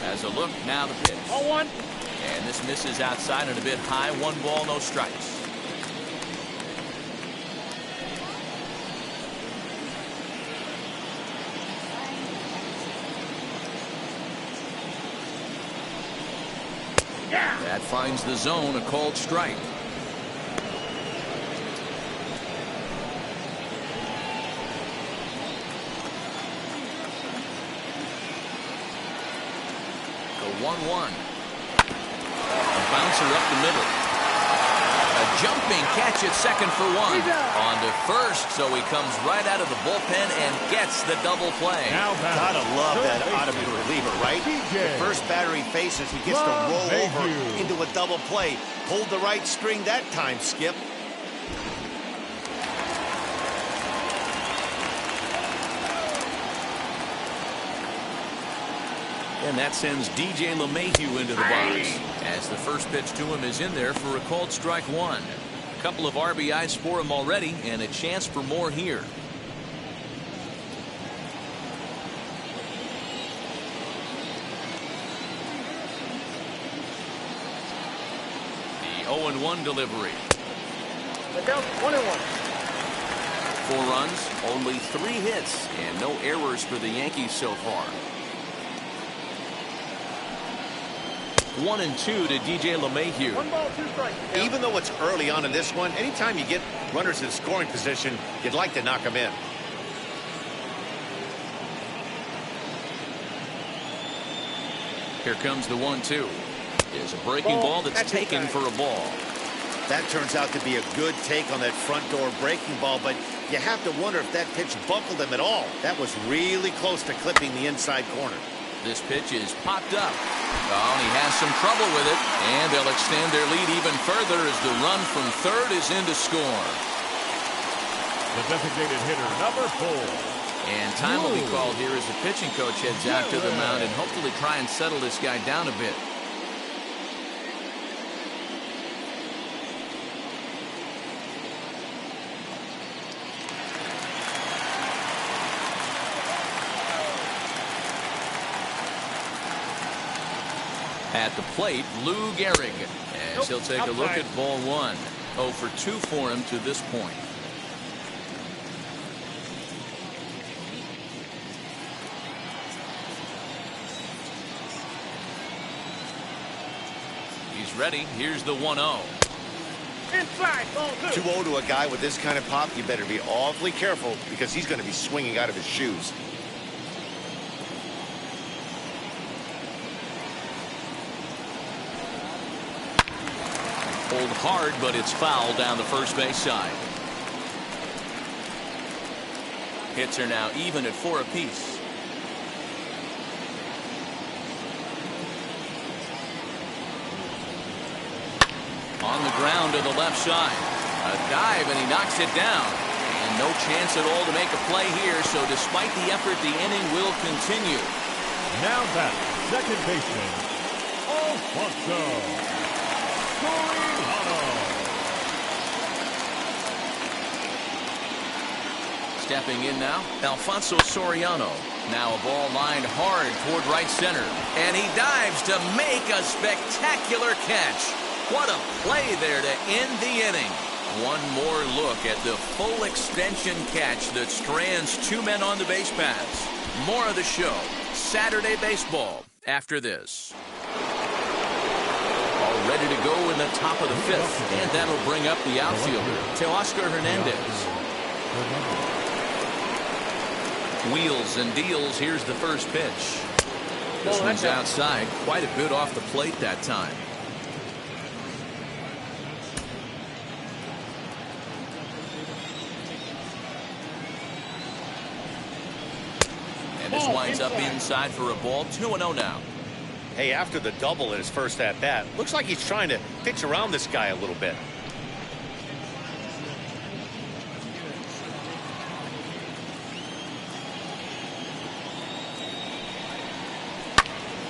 As a look, now the pitch. 0-1. And this misses outside and a bit high. 1 ball, no strikes. That finds the zone, a called strike. The 1-1. A bouncer up the middle. A jumping catch at second for 1. On to first, so he comes right out of the bullpen and gets the double play. Gotta love that out of the reliever, right? The first batter he faces, he gets to roll over into a double play. Pulled the right string that time, Skip. And that sends DJ LeMahieu into the box, as the first pitch to him is in there for a called strike 1. A couple of RBIs for him already, and a chance for more here. The 0-1 delivery. The count 1-1. 4 runs, only 3 hits, and no errors for the Yankees so far. 1-2 to DJ LeMahieu. 1 ball, 2 strikes. Even though it's early on in this one, anytime you get runners in scoring position, you'd like to knock them in. Here comes the 1-2. Is a breaking ball that's taken for a ball. That turns out to be a good take on that front door breaking ball, but you have to wonder if that pitch buckled him at all. That was really close to clipping the inside corner. This pitch is popped up. Oh, and he has some trouble with it, and they'll extend their lead even further as the run from third is in to score. The designated hitter, number 4. And time will be called here as the pitching coach heads out to the mound and hopefully try and settle this guy down a bit. At the plate, Lou Gehrig, as he'll take a look at ball 1. 0 for 2 for him to this point. He's ready. Here's the 1-0. Inside, ball 2. 2-0 to a guy with this kind of pop, you better be awfully careful, because he's going to be swinging out of his shoes. Tackled hard, but it's foul down the first base side. Hits are now even at 4 apiece. On the ground to the left side. A dive, and he knocks it down. And no chance at all to make a play here, so despite the effort, the inning will continue. Now back, second baseman, Alfonso Soriano. Stepping in now, Alfonso Soriano. Now a ball lined hard toward right center. And he dives to make a spectacular catch. What a play there to end the inning. One more look at the full extension catch that strands 2 men on the base paths. More of the show, Saturday Baseball, after this. All ready to go in the top of the 5th, and that'll bring up the outfielder, Teoscar Hernandez. Wheels and deals. Here's the first pitch. This one's outside, quite a bit off the plate that time. And this winds up inside for a ball. 2-0 now. Hey, after the double in his first at bat, looks like he's trying to pitch around this guy a little bit.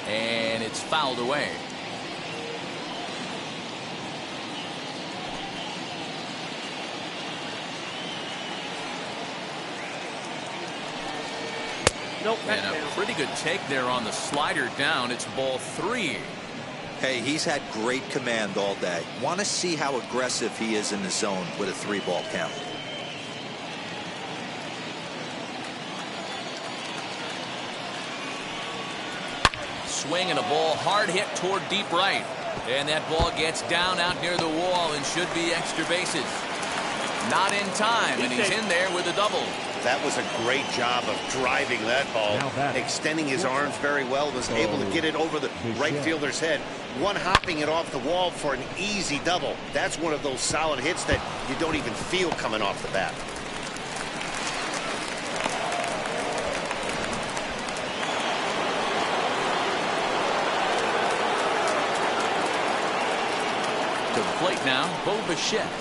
And it's fouled away. Nope, And a pretty good take there on the slider down. It's ball 3. Hey, he's had great command all day. Want to see how aggressive he is in the zone with a 3-ball count. Swing and a ball hard hit toward deep right. And that ball gets down out near the wall and should be extra bases. Not in time, and he's in there with a double. That was a great job of driving that ball, extending his arms very well, was able to get it over the right fielder's head, one-hopping it off the wall for an easy double. That's one of those solid hits that you don't even feel coming off the bat. To the plate now, Bo Bichette,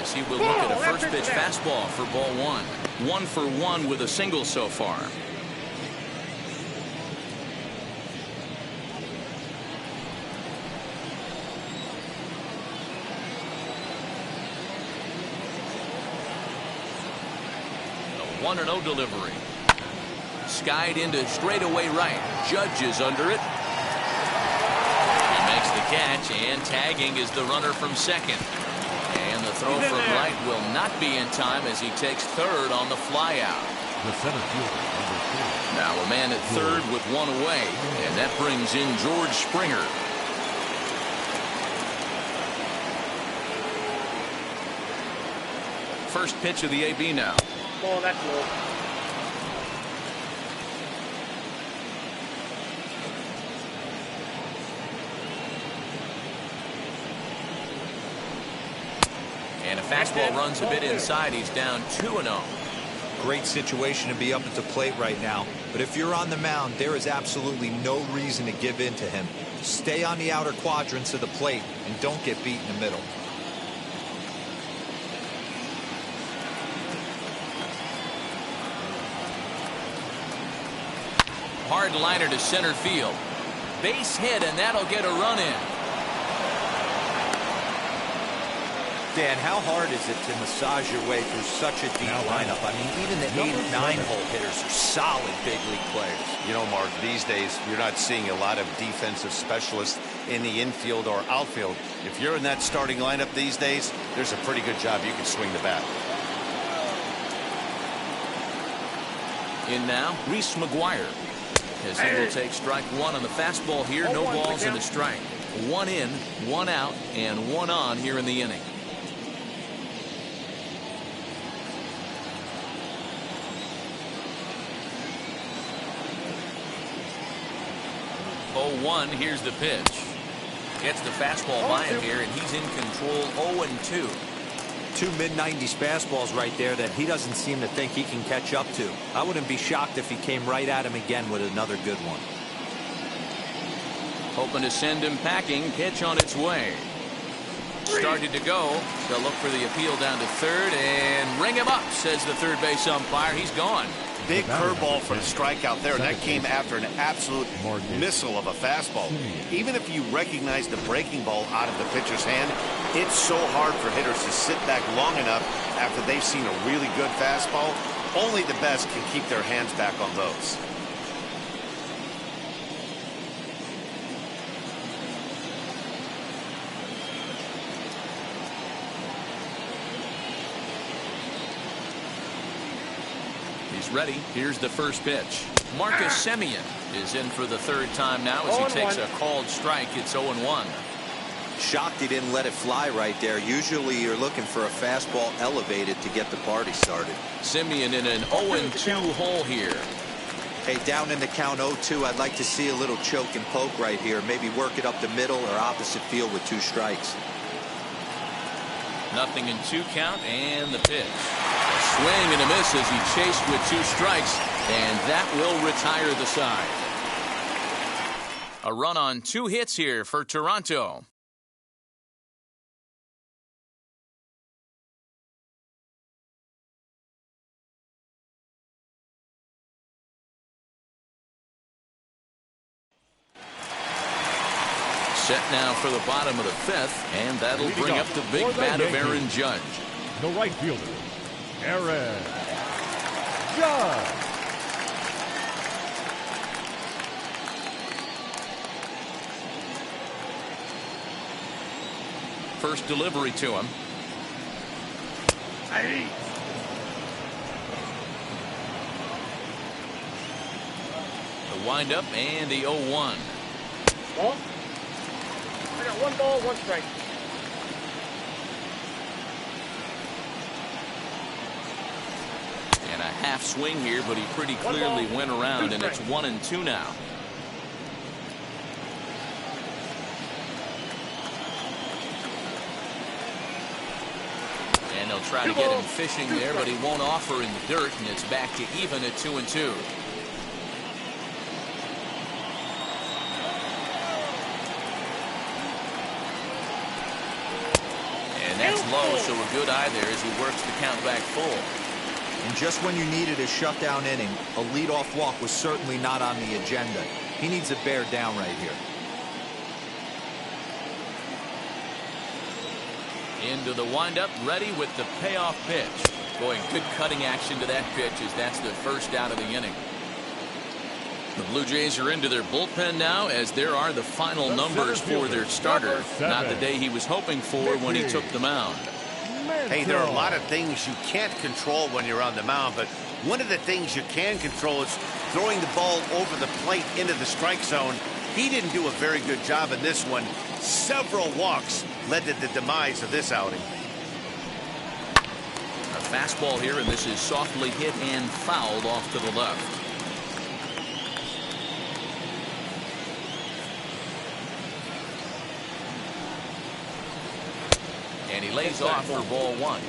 as he will look at a first pitch fastball for ball 1. 1 for 1 with a single so far. A 1-0 delivery. Skied into straightaway right. Judge is under it. He makes the catch, and tagging is the runner from second. And the throw from right will not be in time as he takes third on the flyout. The center fielder, number 4. Now a man at third with 1 away, and that brings in George Springer. First pitch of the AB now. Oh, that's low. And a fastball runs a bit inside. He's down 2-0. Great situation to be up at the plate right now. But if you're on the mound, there is absolutely no reason to give in to him. Stay on the outer quadrants of the plate and don't get beat in the middle. Hard liner to center field. Base hit, and that'll get a run in. Dan, how hard is it to massage your way through such a deep lineup? I mean, even the 8 and 9 hole hitters are solid big league players. You know, Mark, these days you're not seeing a lot of defensive specialists in the infield or outfield. If you're in that starting lineup these days, there's a pretty good job you can swing the bat. In now, Reese McGuire. As he will take strike 1 on the fastball here. No balls in the strike. 1 in, 1 out, and 1 on here in the inning. 0-1. Here's the pitch. Gets the fastball by him here, and he's in control. 0-2. Two mid-90s fastballs right there that he doesn't seem to think he can catch up to. I wouldn't be shocked if he came right at him again with another good one. Hoping to send him packing. Pitch on its way. Started to go. They'll look for the appeal down to third and ring him up, says the third base umpire. He's gone. Big curveball for the strikeout there, and that came after an absolute missile of a fastball. Even if you recognize the breaking ball out of the pitcher's hand, it's so hard for hitters to sit back long enough after they've seen a really good fastball. Only the best can keep their hands back on those. Ready. Here's the first pitch. Marcus Semien is in for the third time now as he takes a called strike. It's 0-1. Shocked he didn't let it fly right there. Usually you're looking for a fastball elevated to get the party started. Semien in an 0-2 hole here. Hey, down in the count 0-2, I'd like to see a little choke and poke right here. Maybe work it up the middle or opposite field with 2 strikes. Nothing in 2 count, and the pitch. A swing and a miss as he chased with 2 strikes, and that will retire the side. A run on 2 hits here for Toronto. Set now for the bottom of the 5th, and that'll bring up the big bat of Aaron Judge. The right fielder, Aaron Judge. First delivery to him. The windup and the 0-1. Ball. I got 1 ball, 1 strike. And a half swing here, but he pretty clearly went around, and it's 1-2 now. And they'll try to get him fishing there, but he won't offer in the dirt, and it's back to even at 2-2. That's low, so a good eye there as he works the count back full. And just when you needed a shutdown inning, a leadoff walk was certainly not on the agenda. He needs to bear down right here. Into the windup, ready with the payoff pitch. Boy, good cutting action to that pitch as that's the first out of the inning. The Blue Jays are into their bullpen now as there are the final numbers for their starter. Not the day he was hoping for when he took the mound. Hey, there are a lot of things you can't control when you're on the mound, but one of the things you can control is throwing the ball over the plate into the strike zone. He didn't do a very good job in this one. Several walks led to the demise of this outing. A fastball here, and this is softly hit and fouled off to the left. And he lays off for ball 1.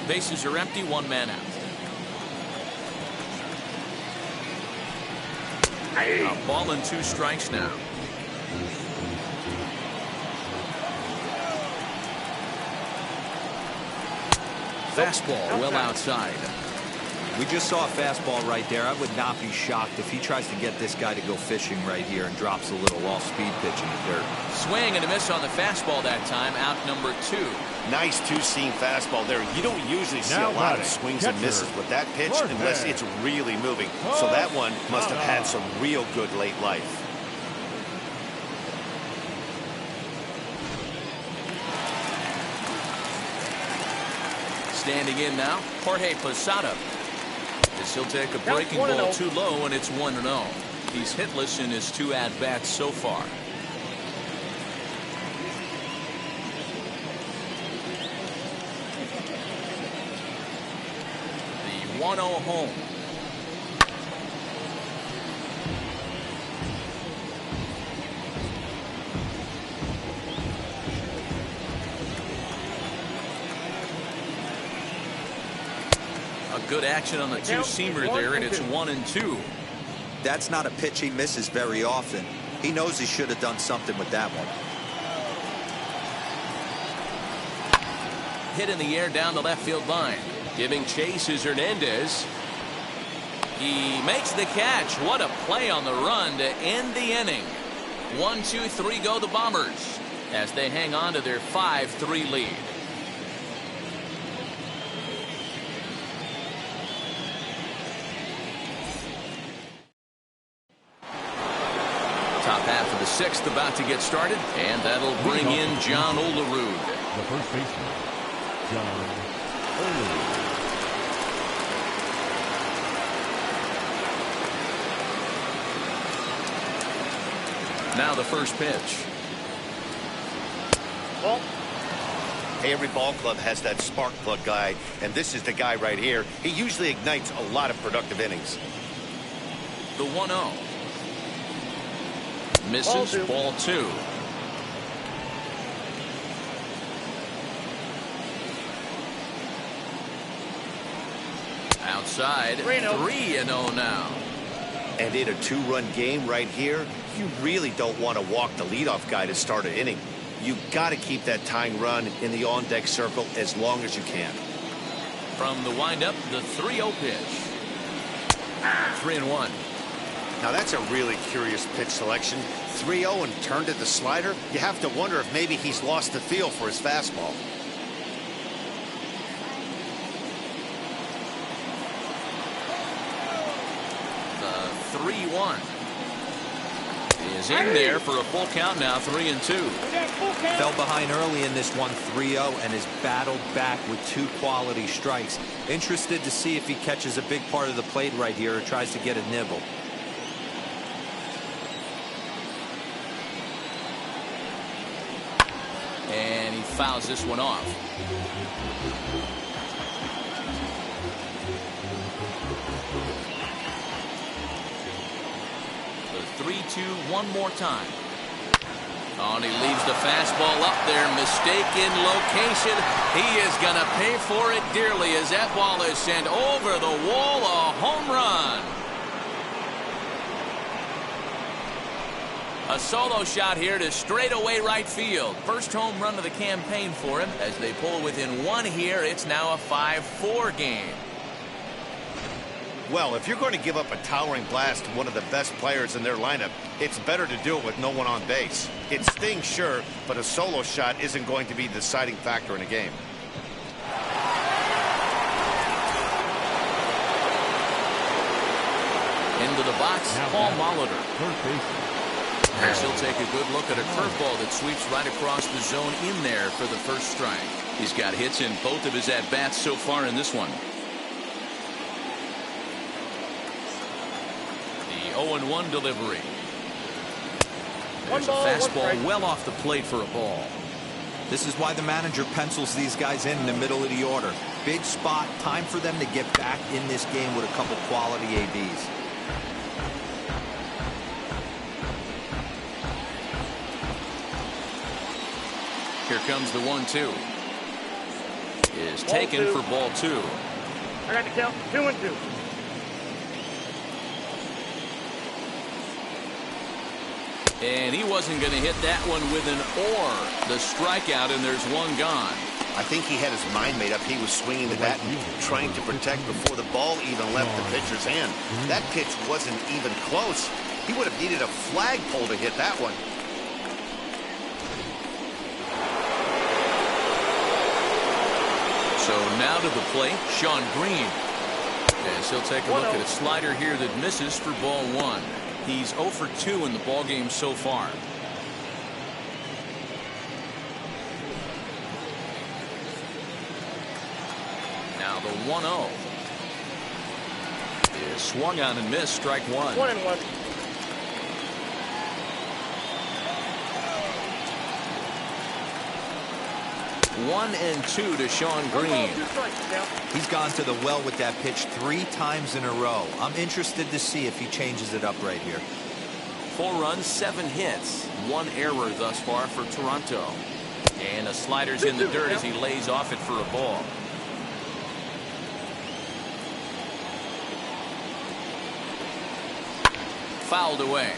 Bases are empty, 1 man out. A ball and 2 strikes now. Fastball well outside. We just saw a fastball right there. I would not be shocked if he tries to get this guy to go fishing right here and drops a little off-speed pitch in the dirt. Swing and a miss on the fastball that time. Out number 2. Nice 2-seam fastball there. You don't usually see a lot of swings and misses with that pitch unless it's really moving. So that one must have had some real good late life. Standing in now, Jorge Posada. As he'll take a breaking ball too low, and it's 1-0. He's hitless in his 2 at-bats so far. The 1-0 home. Good action on the two-seamer there, and it's 1-2. That's not a pitch he misses very often. He knows he should have done something with that one. Hit in the air down the left field line. Giving chase is Hernandez. He makes the catch. What a play on the run to end the inning. 1-2-3 go the Bombers as they hang on to their 5-3 lead. Top half of the sixth about to get started, and that'll bring in John Olerud. The first baseman, John Olerud. Now the first pitch. Ball. Hey, every ball club has that spark plug guy, and this is the guy right here. He usually ignites a lot of productive innings. The 1-0. Misses, ball two. Outside, 3-0 now. And in a two-run game right here, you really don't want to walk the leadoff guy to start an inning. You got to keep that tying run in the on-deck circle as long as you can. From the windup, the 3-0 pitch. 3-1. Now that's a really curious pitch selection. 3-0 and turned at the slider. You have to wonder if maybe he's lost the feel for his fastball. The 3-1 is in there for a full count now. 3-2. Fell behind early in this one, 3-0, and has battled back with 2 quality strikes. Interested to see if he catches a big part of the plate right here or tries to get a nibble. And he fouls this one off. The 3-2 one more time. Oh, and he leaves the fastball up there. Mistaken location. He is going to pay for it dearly as that ball is sent over the wall. A home run. A solo shot here to straightaway right field. First home run of the campaign for him. As they pull within 1 here, it's now a 5-4 game. Well, if you're going to give up a towering blast to one of the best players in their lineup, it's better to do it with no one on base. It stings, sure, but a solo shot isn't going to be the deciding factor in a game. Into the box, Paul Molitor. Third baseman. As he'll take a good look at a curveball that sweeps right across the zone in there for the first strike. He's got hits in both of his at-bats so far in this one. The 0-1 delivery. There's a fastball well off the plate for a ball. This is why the manager pencils these guys in the middle of the order. Big spot, time for them to get back in this game with a couple quality ABs. Here comes the 1-2. Is taken for ball 2. I got the count. 2-2. And he wasn't going to hit that one with an or. The strikeout, and there's one gone. I think he had his mind made up. He was swinging the bat and trying to protect before the ball even left the pitcher's hand. That pitch wasn't even close. He would have needed a flagpole to hit that one. So now to the plate, Sean Green. As he'll take a look at a slider here that misses for ball 1. He's 0 for 2 in the ballgame so far. Now the 1-0 is swung on and missed. Strike 1. 1-1. 1-2 to Sean Green. He's gone to the well with that pitch 3 times in a row. I'm interested to see if he changes it up right here. 4 runs, 7 hits, 1 error thus far for Toronto. And a slider's in the dirt as he lays off it for a ball. fouled away.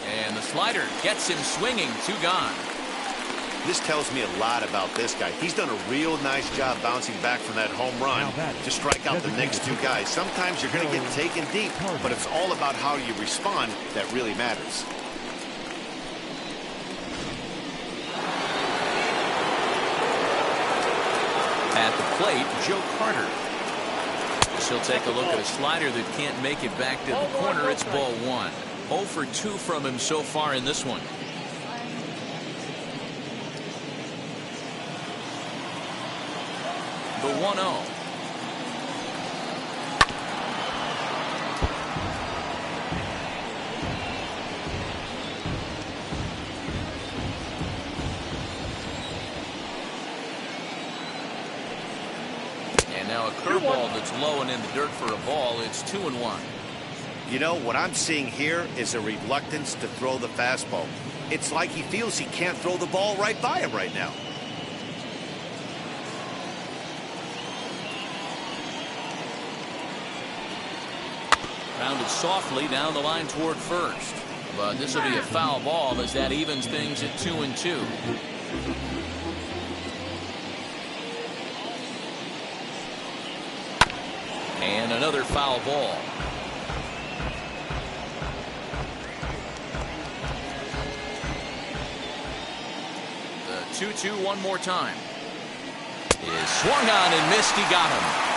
And the slider gets him swinging. 2 gone. This tells me a lot about this guy. He's done a real nice job bouncing back from that home run to strike out the next 2 guys. Sometimes you're going to get taken deep, but it's all about how you respond that really matters. At the plate, Joe Carter. She'll take a look at a slider that can't make it back to the corner. It's ball 1. 0 for 2 from him so far in this one. The 1-0. And now a curveball that's low and in the dirt for a ball. It's 2-1. You know, what I'm seeing here is a reluctance to throw the fastball. It's like he feels he can't throw the ball right by him right now. Rounded softly down the line toward first. But this will be a foul ball as that evens things at 2-2. And another foul ball. The 2-2 one more time. Is swung on and missed. He got him.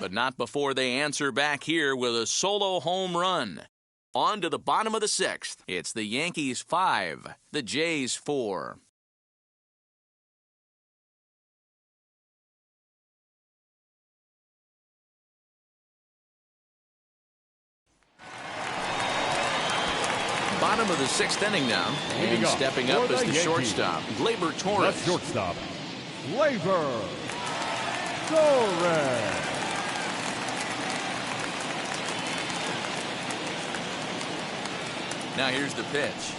But not before they answer back here with a solo home run. On to the bottom of the 6th. It's the Yankees 5, the Jays 4. Bottom of the 6th inning now. And stepping up is the shortstop, Gleyber Torres. The shortstop, Gleyber Torres. Now here's the pitch.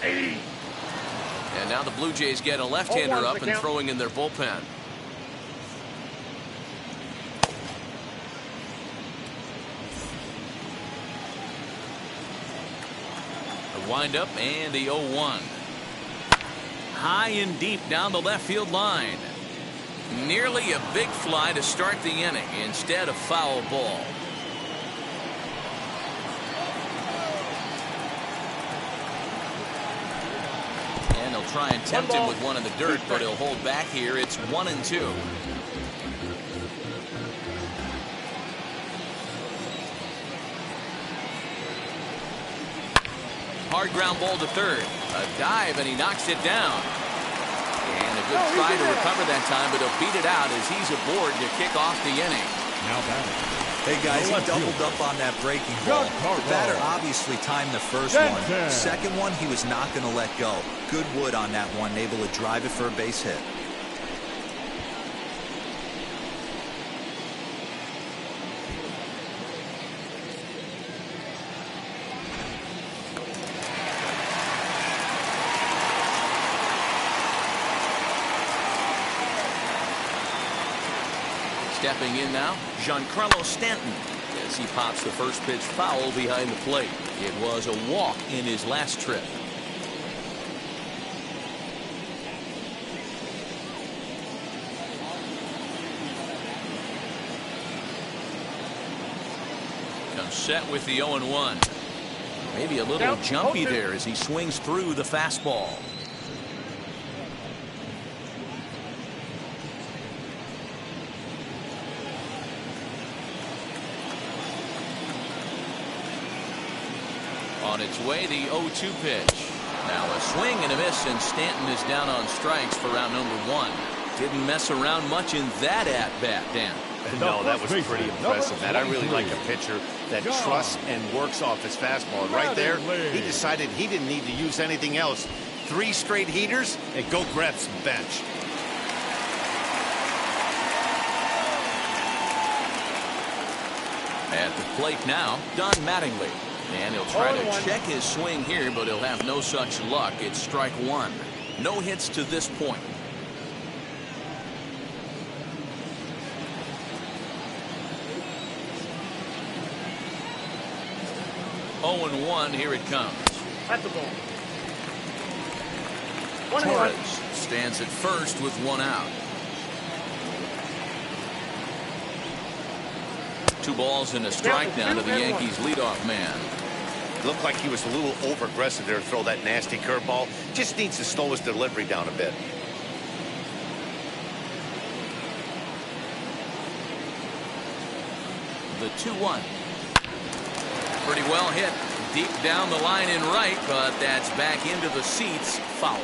And now the Blue Jays get a left-hander up and throwing in their bullpen. A windup and the 0-1. High and deep down the left field line. Nearly a big fly to start the inning. Instead, a foul ball. Try and tempt him with one in the dirt, but he'll hold back here. It's 1-2. Hard ground ball to third. A dive, and he knocks it down. And a good try to recover that time, but he'll beat it out as he's aboard to kick off the inning. Now batting. Hey guys, he doubled up on that breaking ball. The batter obviously timed the first one. Second one, he was not going to let go. Good wood on that one, able to drive it for a base hit. Stepping in now, Giancarlo Stanton, as he pops the first pitch foul behind the plate. It was a walk in his last trip. Comes set with the 0-1. Maybe a little jumpy there as he swings through the fastball. On its way, the 0-2 pitch. Now a swing and a miss, and Stanton is down on strikes for round number 1. Didn't mess around much in that at-bat, Dan. No, that was pretty impressive, man. I really like a pitcher that trusts and works off his fastball. Right there, he decided he didn't need to use anything else. 3 straight heaters, and go grab some bench. At the plate now, Don Mattingly. And he'll try to check his swing here, but he'll have no such luck. It's strike one. No hits to this point. 0-1, here it comes. At the ball. Torres stands at first with one out. 2 balls and a strike now to the Yankees leadoff man. Looked like he was a little over aggressive there to throw that nasty curveball. Just needs to slow his delivery down a bit. The 2-1. Pretty well hit. Deep down the line in right, but that's back into the seats. Foul.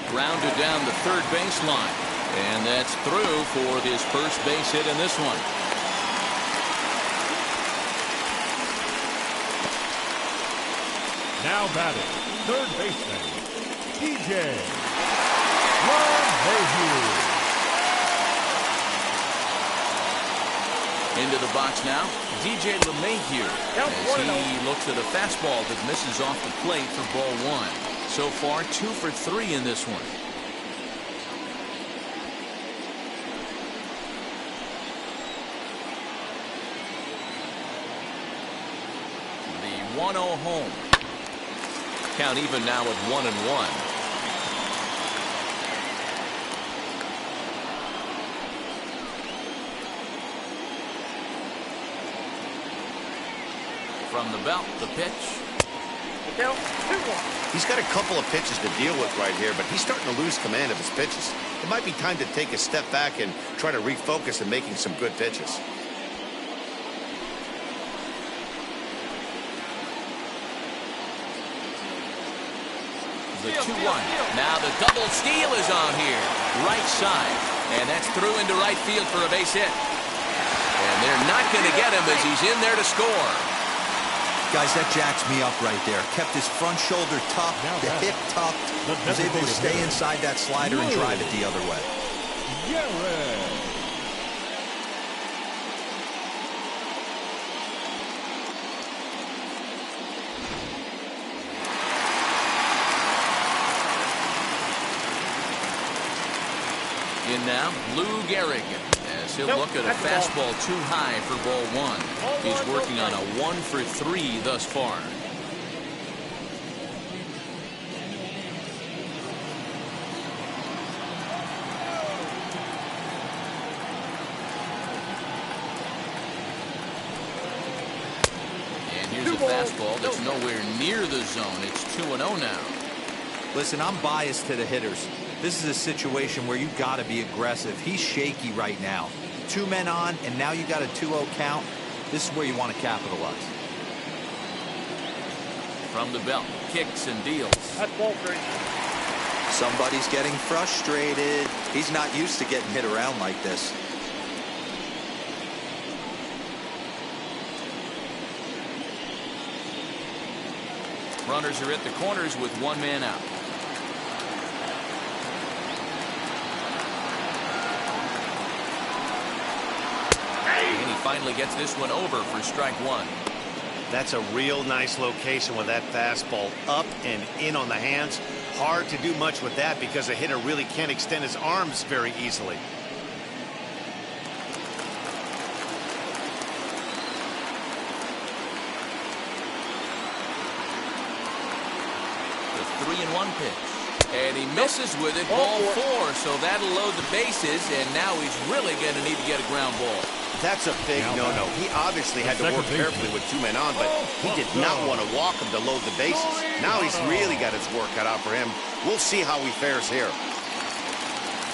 Grounded down the third baseline. And that's through for his first base hit in this one. Now batting, third baseman, DJ. Into the box now, DJ LeMahieu, as he looks at a fastball that misses off the plate for ball one. So far, 2 for 3 in this one. The 1-0 home. Count even now at 1-1. From the belt, the pitch. He's got a couple of pitches to deal with right here, but he's starting to lose command of his pitches. It might be time to take a step back and try to refocus on making some good pitches. The 2-1. Now the double steal is on here. Right side. And that's through into right field for a base hit. And they're not going to get him as he's in there to score. Guys, that jacks me up right there. Kept his front shoulder tucked, the hip tucked. Was able to stay inside that slider and drive it the other way. In now, Lou Gehrig, as he'll look at a fastball too high for ball one. He's working on a 1 for 3 thus far. And here's a fastball that's nowhere near the zone. It's 2-0 now. Listen, I'm biased to the hitters. This is a situation where you've got to be aggressive. He's shaky right now. 2 men on, and now you got a 2-0 count. This is where you want to capitalize. From the belt, kicks and deals. That's ball 3. Somebody's getting frustrated. He's not used to getting hit around like this. Runners are at the corners with 1 man out. And he finally gets this one over for strike 1. That's a real nice location with that fastball up and in on the hands. Hard to do much with that because a hitter really can't extend his arms very easily. The 3-1 pitch. And he misses with it, ball 4, so that'll load the bases, and now he's really going to need to get a ground ball. That's a big no-no. He obviously had to work carefully with 2 men on, but he did not want to walk him to load the bases. Now he's really got his work cut out for him. We'll see how he fares here.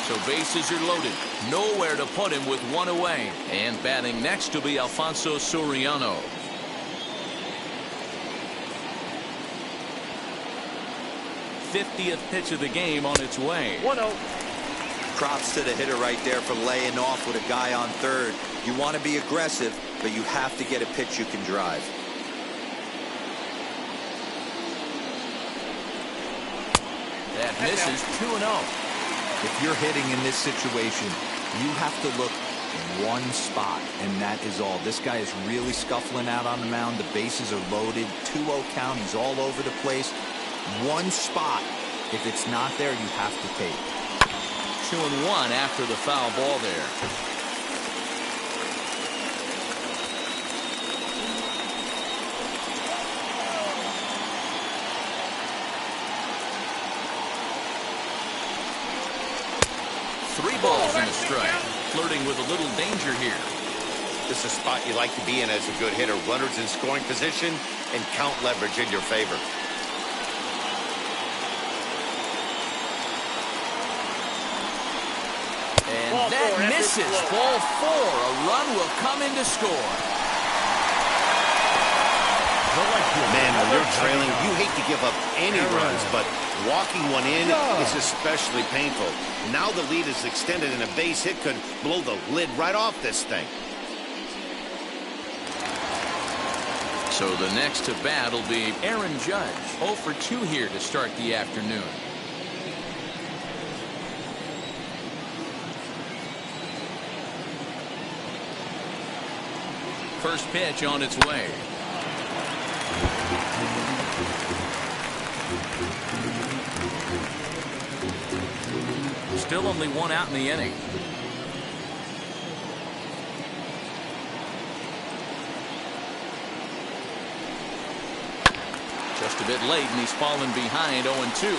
So bases are loaded. Nowhere to put him with 1 away. And batting next to be Alfonso Soriano. '50th pitch of the game on its way. 1-0. Props to the hitter right there for laying off with a guy on third. You want to be aggressive, but you have to get a pitch you can drive. That misses 2-0. If you're hitting in this situation, you have to look one spot, and that is all. This guy is really scuffling out on the mound. The bases are loaded. 2-0 count. He's all over the place. One spot. If it's not there, you have to take. 2-1 after the foul ball there. Three balls and a strike. Flirting with a little danger here. This is a spot you like to be in as a good hitter. Runners in scoring position and count leverage in your favor. And that misses. Ball 4. A run will come in to score. Man, when you're trailing, you hate to give up any runs, but walking one in is especially painful. Now the lead is extended, and a base hit could blow the lid right off this thing. So the next to bat will be Aaron Judge. 0 for 2 here to start the afternoon. First pitch on its way. Still only one out in the inning. Just a bit late, and he's fallen behind 0-2.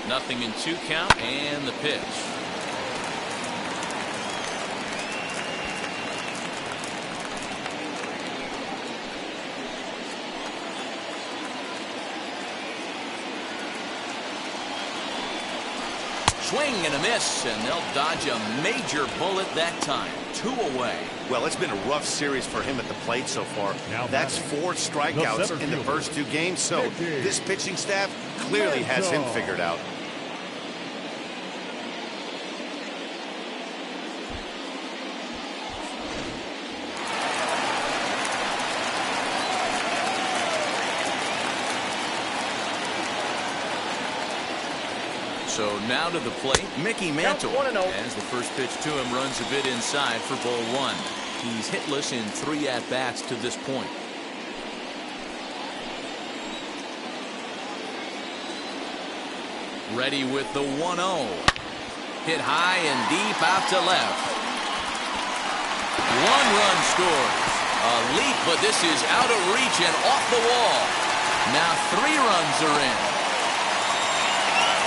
Nothing in 2 count, and the pitch. Swing and a miss, and they'll dodge a major bullet that time. 2 away. Well, it's been a rough series for him at the plate so far. That's 4 strikeouts in the first 2 games, so this pitching staff clearly has him figured out. So now to the plate, Mickey Mantle. As the first pitch to him runs a bit inside for ball 1. He's hitless in 3 at-bats to this point. Ready with the 1-0. Hit high and deep out to left. 1 run scores. A leap, but this is out of reach and off the wall. Now 3 runs are in.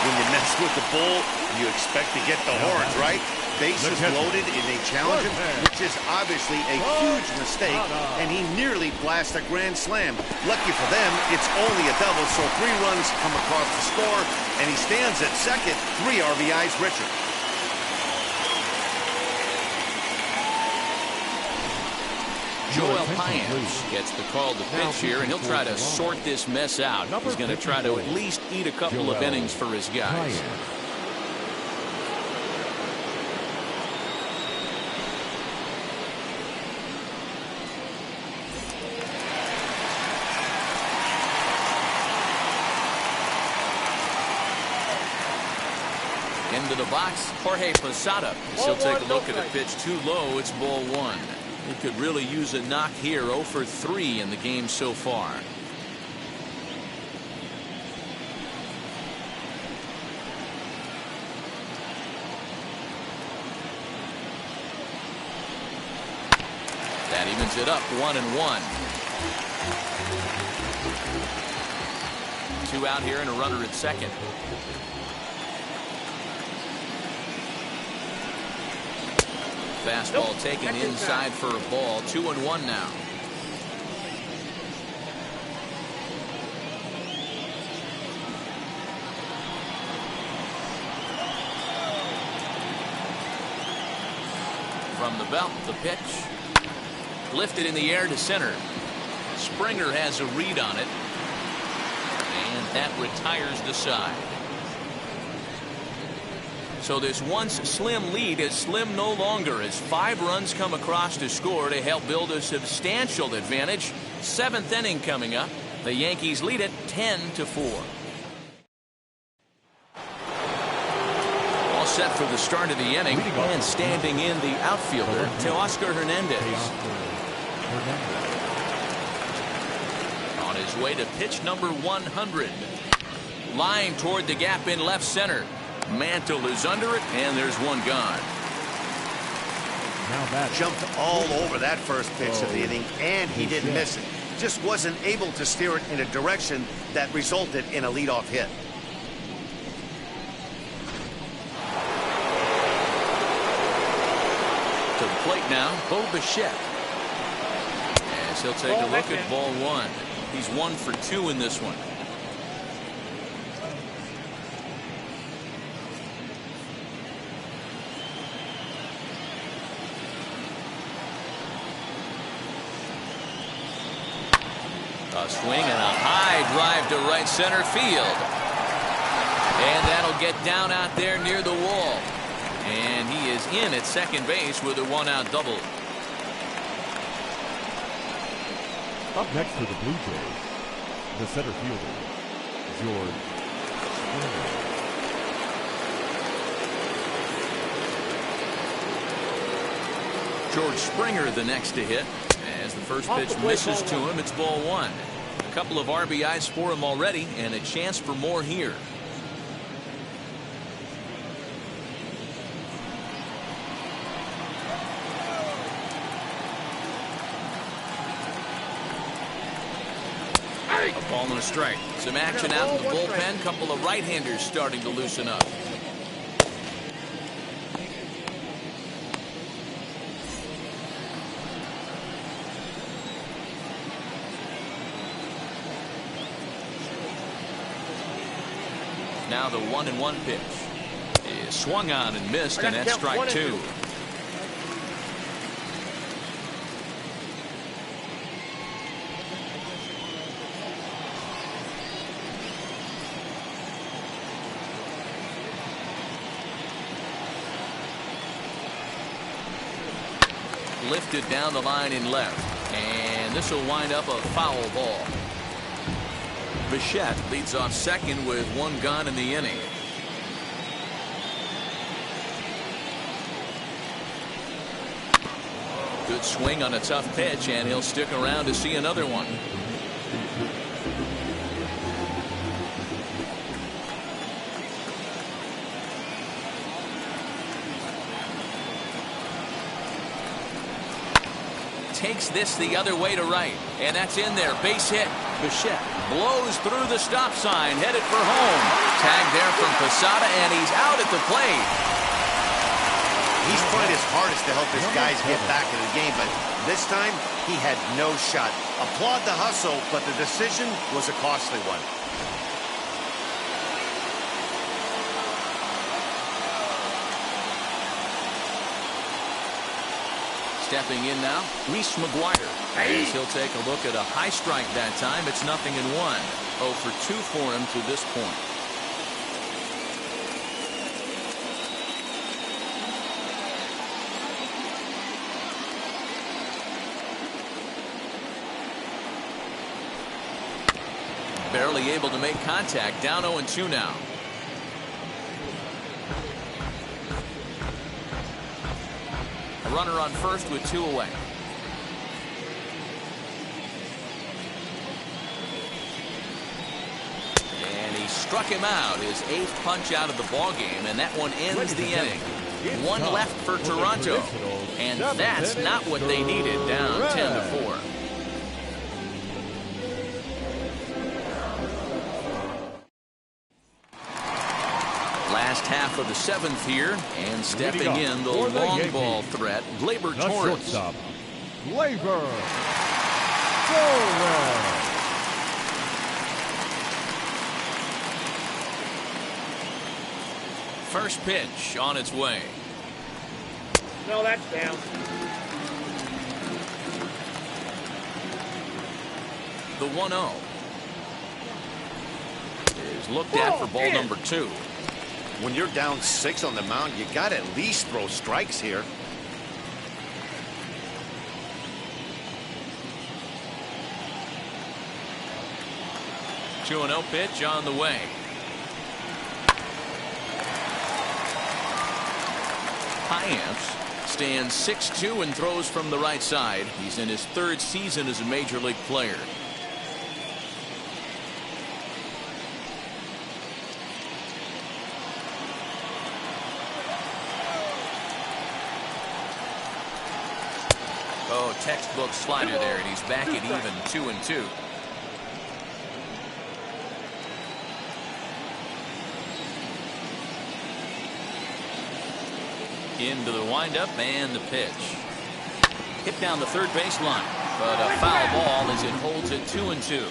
When you mess with the bull, you expect to get the horns, right? Bases loaded, and they challenge him, which is obviously a huge mistake, and he nearly blasts a grand slam. Lucky for them, it's only a double, so 3 runs come across the score, and he stands at second, 3 RBIs richer. Joel Paynes gets the call to pitch here, and he'll try to sort this mess out. He's going to try to at least eat a couple of innings for his guys. Into the box, Jorge Posada. He'll take a look at a pitch too low. It's ball 1. He could really use a knock here. 0 for 3 in the game so far. That evens it up 1-1. 2 out here and a runner at second. Fastball taken inside for a ball. 2-1 now. From the belt, the pitch. Lifted in the air to center. Springer has a read on it. And that retires the side. So this once slim lead is slim no longer as 5 runs come across to score to help build a substantial advantage. 7th inning coming up. The Yankees lead it 10-4. All set for the start of the inning, and standing in the outfielder, Teoscar Hernandez. On his way to pitch number 100. Line toward the gap in left center. Mantle is under it, and there's one gone. Jumped all over that first pitch of the inning, and he didn't miss it. Just wasn't able to steer it in a direction that resulted in a leadoff hit. To the plate now, Bo Bichette. As he'll take a look at ball 1. He's 1 for 2 in this one. A swing and a high drive to right center field. And that'll get down out there near the wall. And he is in at second base with a 1-out double. Up next for the Blue Jays, the center fielder, George Springer. George Springer the next to hit. As the first pitch misses to him, it's ball 1. A couple of RBIs for him already, and a chance for more here. A ball and a strike. Some action out in the bullpen. Couple of right-handers starting to loosen up. Now the 1-1 pitch is swung on and missed, and that's strike 2. Lifted down the line in left, and this will wind up a foul ball. Bichette leads off second with 1 gone in the inning. Good swing on a tough pitch, and he'll stick around to see another one. Takes this the other way to right, and that's in there. Base hit. Bichette blows through the stop sign, headed for home. Tagged there from Posada, and he's out at the plate. He's trying his hardest to help his guys get back in the game, but this time he had no shot. Applaud the hustle, but the decision was a costly one. Stepping in now, Reese McGuire. As he'll take a look at a high strike that time. It's 0-1. 0 for 2 for him to this point. Barely able to make contact. Down 0-2 now. Runner on first with 2 away. And he struck him out, his 8th punch out of the ball game, and that one ends the inning. 1 left for Toronto, and that's not what they needed. Down 10-4. Last half of the 7th here, and stepping in the long ball threat, Gleyber Torres. Gleyber Torres. First pitch on its way. No, that's down. The 1-0 is looked at for ball number 2. When you're down 6 on the mound, you got to at least throw strikes here. Two 2-0 pitch on the way. Hyams stands 6'2" and throws from the right side. He's in his 3rd season as a major league player. Oh, textbook slider there, and he's back at even 2-2. Into the windup and the pitch. Hit down the third baseline, but a foul ball as it holds it 2-2.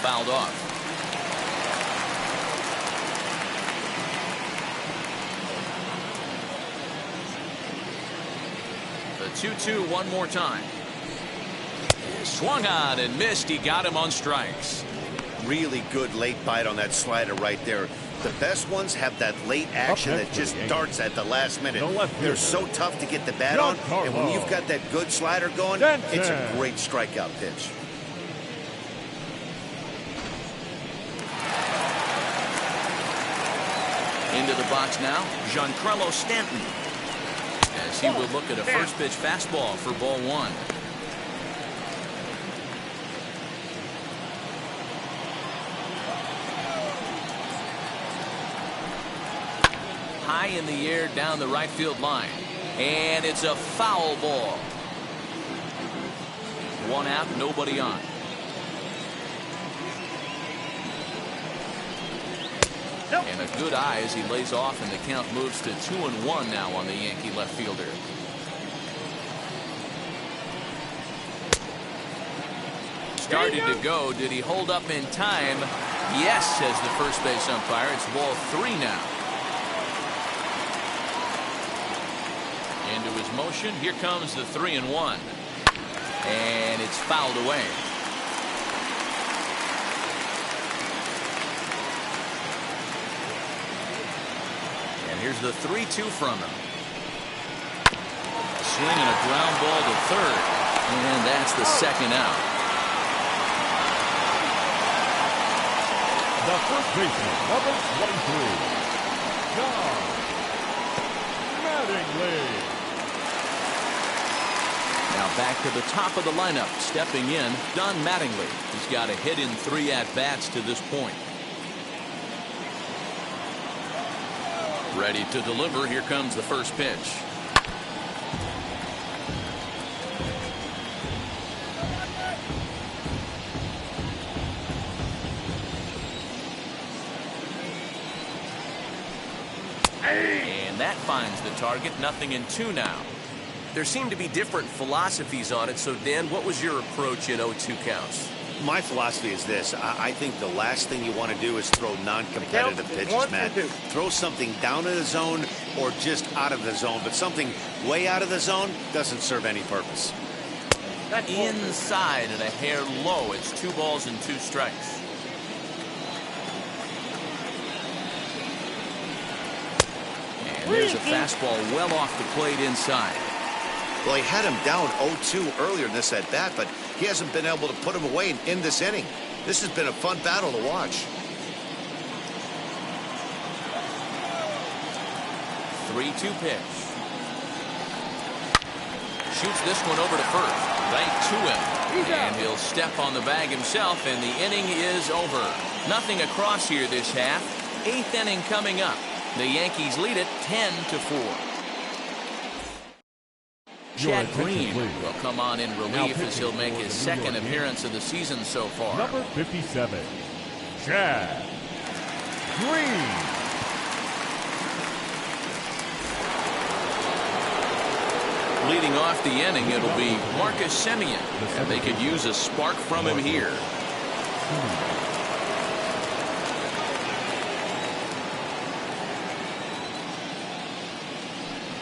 Fouled off. The 2-2 one more time. Swung on and missed. He got him on strikes. Really good late bite on that slider right there. The best ones have that late action that just darts at the last minute. They're so tough to get the bat on, and when you've got that good slider going, it's a great strikeout pitch. Into the box now, Giancarlo Stanton, as he will look at a first pitch fastball for ball 1. High in the air down the right field line, and it's a foul ball. 1 out, nobody on. And a good eye as he lays off, and the count moves to 2-1 now on the Yankee left fielder. Started to go. Did he hold up in time? Yes, says the first base umpire. It's ball 3 now. Into his motion. Here comes the 3-1. And it's fouled away. And here's the 3-2 from him. Swinging a ground ball to third. And that's the second out. The first baseman, number 23, John Mattingly. Now back to the top of the lineup, stepping in, Don Mattingly. He's got a hit in 3 at-bats to this point. Ready to deliver. Here comes the first pitch. And that finds the target. 0-2 now. There seem to be different philosophies on it. So, Dan, what was your approach in 0-2 counts? My philosophy is this. I think the last thing you want to do is throw non-competitive pitches, Matt. Throw something down in the zone or just out of the zone, but something way out of the zone doesn't serve any purpose. Inside and a hair low. It's 2 balls and 2 strikes. And there's a fastball well off the plate inside. Well, he had him down 0-2 earlier in this at-bat, but he hasn't been able to put him away in this inning. This has been a fun battle to watch. 3-2 pitch. Shoots this one over to first. Right to him. And he'll step on the bag himself, and the inning is over. Nothing across here this half. 8th inning coming up. The Yankees lead it 10-4. Chad Green will come on in relief as he'll make his 2nd appearance of the season so far. Number 57, Chad Green. Leading off the inning, it'll be Marcus Semien. And they could use a spark from him here.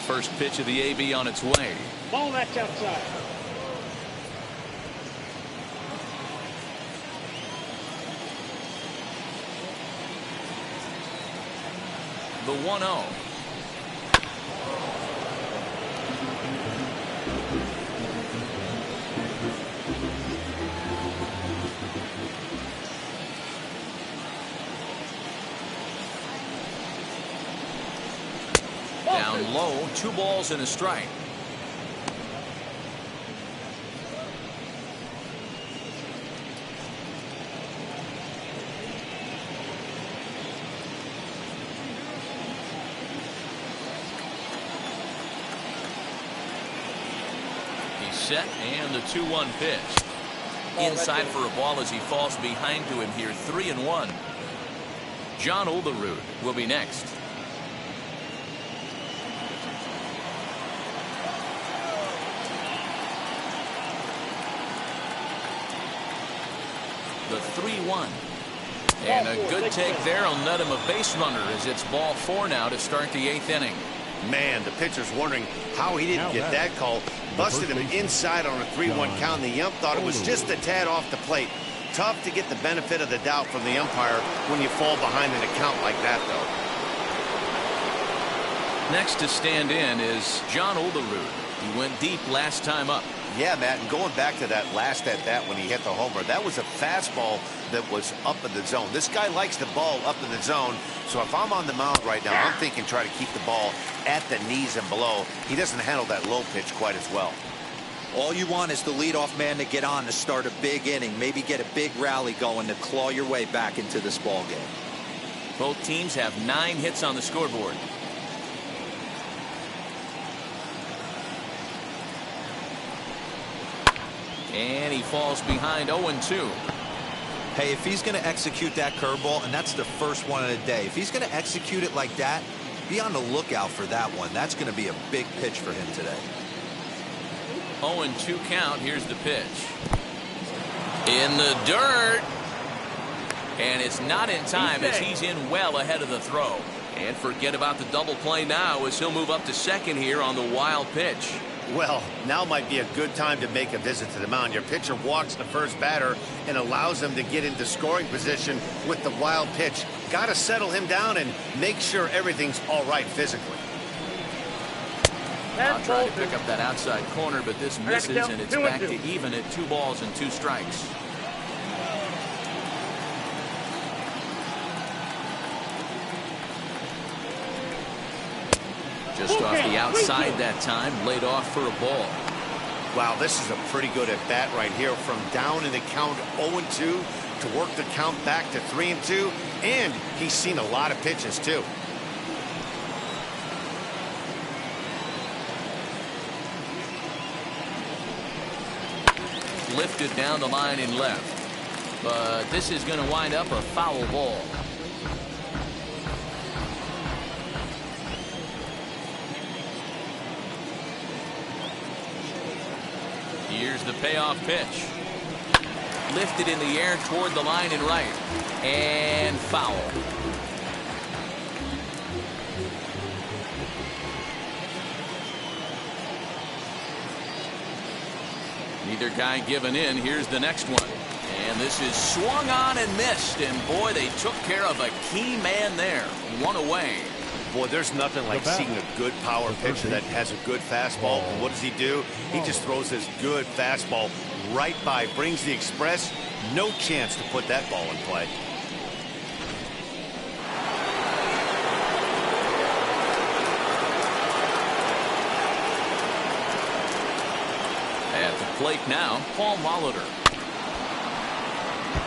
First pitch of the AB on its way. Ball that's outside. The 1-0. Down low, 2 balls and a strike. He's set, and the 2-1 pitch. Inside for a ball as he falls behind to him here. 3-1. John Olerud will be next. The 3-1. And a good take there will net him a base runner as it's ball 4 now to start the 8th inning. Man, the pitcher's wondering how he didn't get that call. Busted him inside on a 3-1 count. The ump thought it was just a tad off the plate. Tough to get the benefit of the doubt from the umpire when you fall behind an account like that, though. Next to stand in is John Olerud. He went deep last time up. Yeah, Matt, and going back to that last at bat when he hit the homer, that was a fastball that was up in the zone. This guy likes the ball up in the zone, so if I'm on the mound right now, I'm thinking try to keep the ball at the knees and below. He doesn't handle that low pitch quite as well. All you want is the leadoff man to get on to start a big inning, maybe get a big rally going to claw your way back into this ball game. Both teams have 9 hits on the scoreboard. And he falls behind 0-2. Hey, if he's going to execute that curveball, and that's the first one of the day, if he's going to execute it like that, be on the lookout for that one. That's going to be a big pitch for him today. 0-2 count. Here's the pitch. In the dirt. And it's not in time as he's in well ahead of the throw. And forget about the double play now as he'll move up to second here on the wild pitch. Well, now might be a good time to make a visit to the mound. Your pitcher walks the first batter and allows him to get into scoring position with the wild pitch. Got to settle him down and make sure everything's all right physically. I'll try to pick up that outside corner, but this misses, and it's back to even at 2 balls and 2 strikes. Just off the outside that time, laid off for a ball. Wow, this is a pretty good at bat right here. From down in the count 0-2 to work the count back to 3-2, and he's seen a lot of pitches too. Lifted down the line in left, but this is going to wind up a foul ball. Here's the payoff pitch. Lifted in the air toward the line and right. And foul. Neither guy giving in. Here's the next one. And this is swung on and missed. And boy, they took care of a key man there. 1 away. Boy, there's nothing like seeing a good power pitcher that has a good fastball. And what does he do? He just throws this good fastball right by, brings the express. No chance to put that ball in play. At the plate now, Paul Molitor.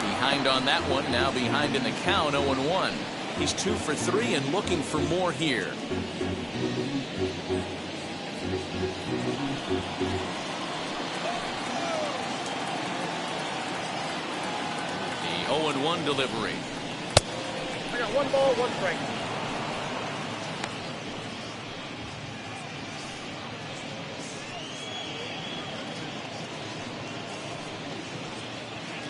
Behind on that one, now behind in the count, 0-1. He's 2 for 3 and looking for more here. The 0-1 delivery. I got 1 ball, 1 strike.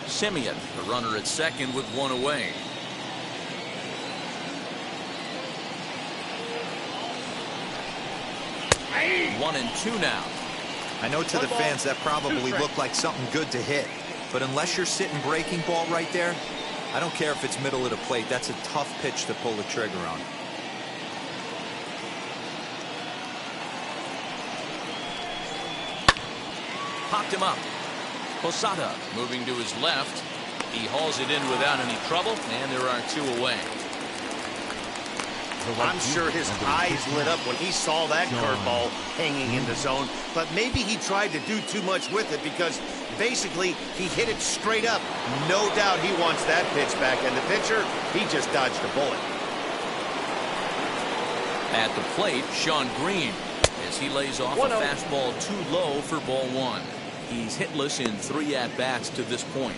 Simeon, the runner at second with 1 away. One and 2 now. I know to the fans that probably looked like something good to hit, but unless you're sitting breaking ball right there, I don't care if it's middle of the plate. That's a tough pitch to pull the trigger on. Popped him up. Posada moving to his left. He hauls it in without any trouble, and there are 2 away. I'm sure his eyes lit up when he saw that curveball hanging in the zone, but maybe he tried to do too much with it because basically he hit it straight up. No doubt he wants that pitch back, and the pitcher, he just dodged a bullet. At the plate, Sean Green, as he lays off a fastball too low for ball 1. He's hitless in 3 at-bats to this point.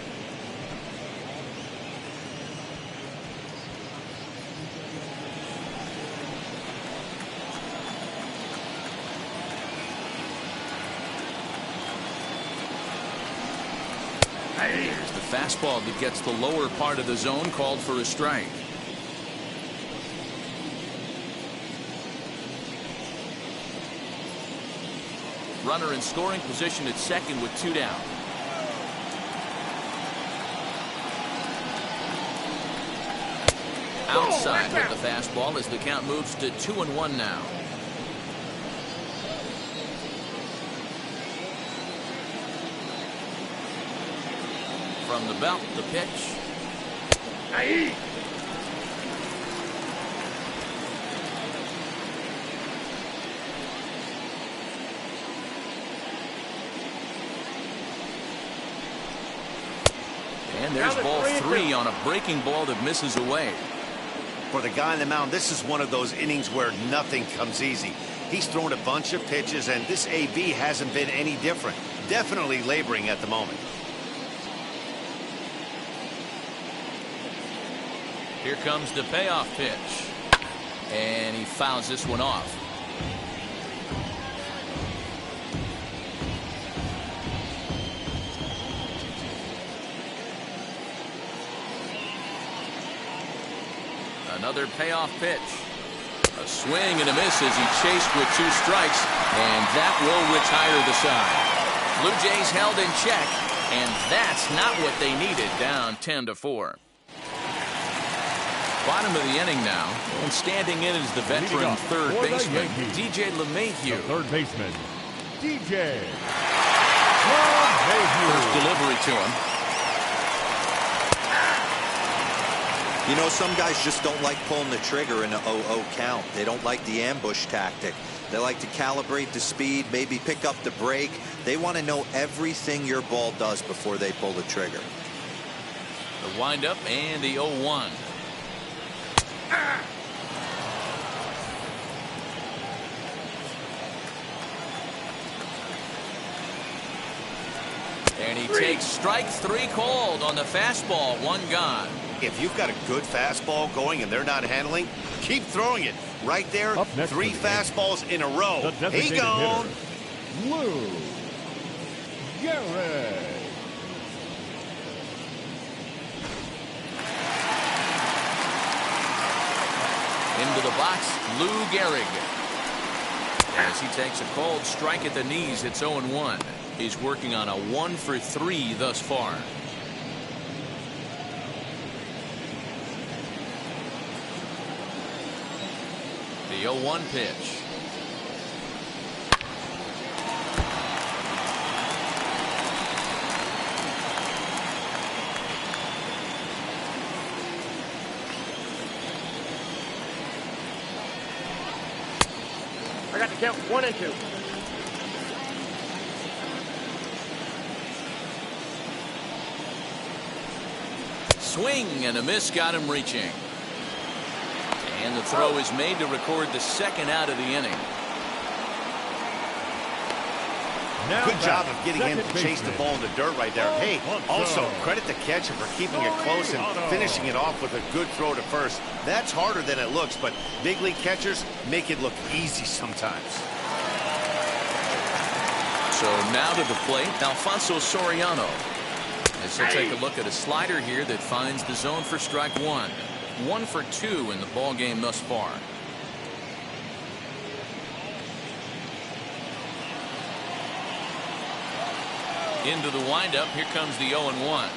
Here's the fastball that gets the lower part of the zone, called for a strike. Runner in scoring position at second with 2 down. Outside with the fastball as the count moves to 2-1 now. From the belt, the pitch. And there's ball 3 on a breaking ball that misses away. For the guy on the mound, this is one of those innings where nothing comes easy. He's thrown a bunch of pitches, and this AB hasn't been any different. Definitely laboring at the moment. Here comes the payoff pitch. And he fouls this one off. Another payoff pitch. A swing and a miss as he chased with 2 strikes, and that will retire the side. Blue Jays held in check, and that's not what they needed, down 10-4. Bottom of the inning now, and standing in is the veteran third baseman, DJ LeMahieu. The third baseman, DJ LeMahieu. First delivery to him. You know, some guys just don't like pulling the trigger in an 0-0 count. They don't like the ambush tactic. They like to calibrate the speed, maybe pick up the brake. They want to know everything your ball does before they pull the trigger. The windup and the 0-1. And he takes strike 3 called on the fastball. 1 gone. If you've got a good fastball going and they're not handling, keep throwing it. Right there, 3 fastballs in a row. He gone. Lou Gehrig. Into the box, Lou Gehrig. As he takes a cold strike at the knees, it's 0-1. He's working on a 1-for-3 thus far. The 0-1 pitch. I got to count 1 and 2. Swing and a miss got him reaching. And the throw is made to record the 2nd out of the inning. Good job of getting him to chase the ball in the dirt right there. Hey, also credit the catcher for keeping it close and finishing it off with a good throw to first. That's harder than it looks, but big league catchers make it look easy sometimes. So now to the plate, Alfonso Soriano. As he'll take a look at a slider here that finds the zone for strike 1. 1 for 2 in the ball game thus far. Into the windup. Here comes the 0-1.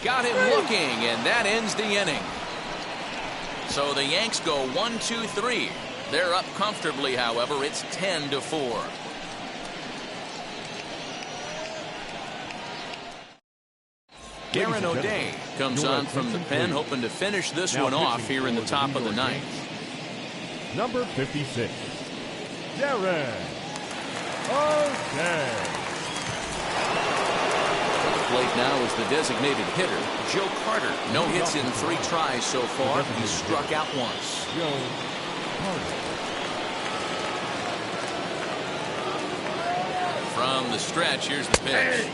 got him looking, and that ends the inning. So the Yanks go 1-2-3. They're up comfortably, however. It's 10-4. Darren O'Day comes on from the pen, hoping to finish this one off here in the top of the ninth. Number 56, Darren O'Day. At the plate now is the designated hitter, Joe Carter. No hits in 3 tries so far. He's struck out once. Joe Carter. From the stretch, here's the pitch.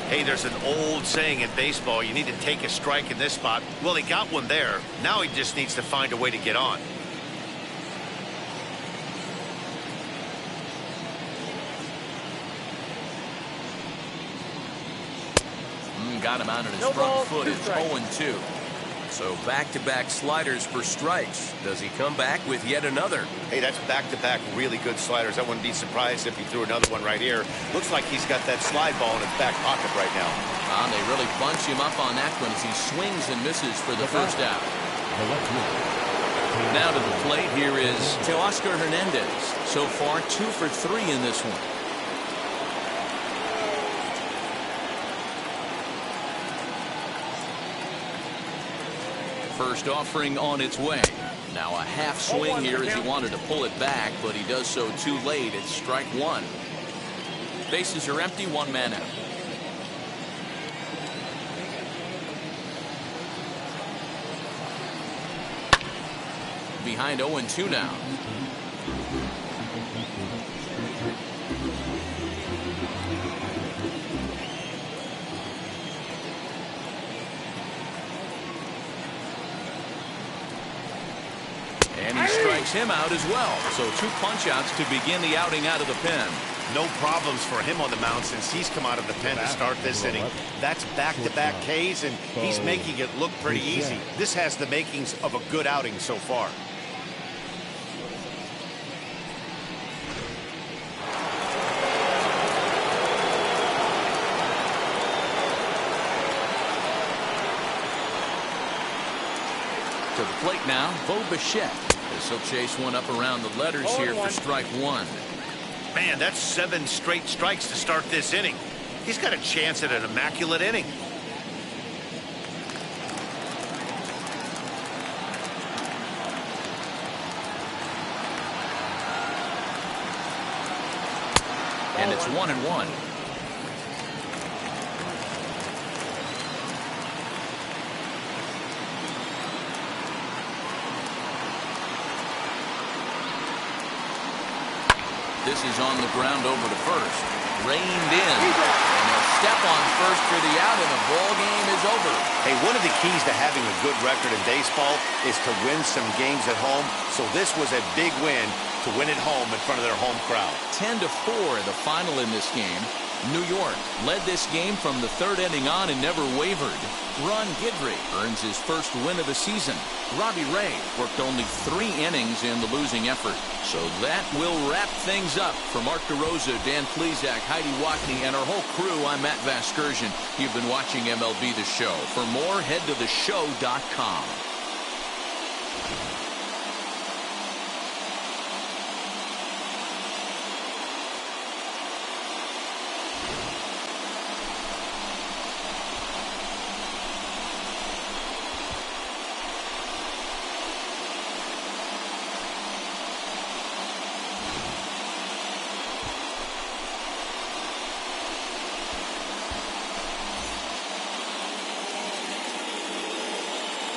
Hey, there's an old saying in baseball, you need to take a strike in this spot. Well, he got one there. Now he just needs to find a way to get on. Got him out on his front foot. It's 0-2. So back-to-back sliders for strikes. Does he come back with yet another? Hey, that's back-to-back really good sliders. I wouldn't be surprised if he threw another one right here. Looks like he's got that slide ball in his back pocket right now. They really bunch him up on that one as he swings and misses for the first out. Now to the plate, here is Teoscar Hernandez. So far, 2 for 3 in this one. First offering on its way. Now a half swing here as he wanted to pull it back, but he does so too late. It's strike 1. Bases are empty, 1 man out. Behind 0-2 now. And he strikes him out as well. So 2 punch-outs to begin the outing out of the pen. No problems for him on the mound since he's come out of the pen to start this inning. That's back-to-back Ks, and he's making it look pretty easy. This has the makings of a good outing so far. To the plate now, Bo Bichette. As he'll chase one up around the letters here for strike 1. Man, that's 7 straight strikes to start this inning. He's got a chance at an immaculate inning. And it's 1-1. This is on the ground over to first. Reined in. And he'll step on first for the out, and the ball game is over. Hey, one of the keys to having a good record in baseball is to win some games at home. So this was a big win to win at home in front of their home crowd. 10-4, the final in this game. New York led this game from the 3rd inning on and never wavered. Ron Guidry earns his first win of the season. Robbie Ray worked only 3 innings in the losing effort. So that will wrap things up. For Mark DeRosa, Dan Plesac, Heidi Watney, and our whole crew, I'm Matt Vasgersian. You've been watching MLB The Show. For more, head to theshow.com.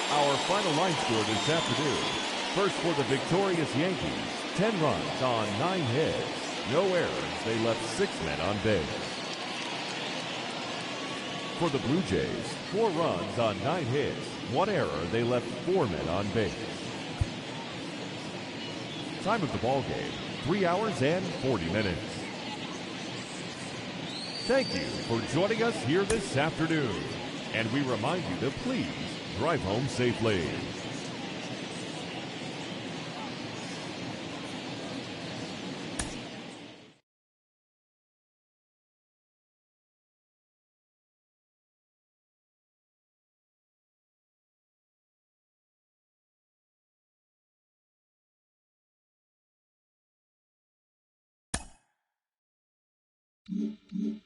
Our final line score this afternoon. First for the victorious Yankees, 10 runs on 9 hits. No errors. They left 6 men on base. For the Blue Jays, 4 runs on 9 hits. 1 error. They left 4 men on base. Time of the ball game, 3 hours and 40 minutes. Thank you for joining us here this afternoon. And we remind you to please drive home safely. 2.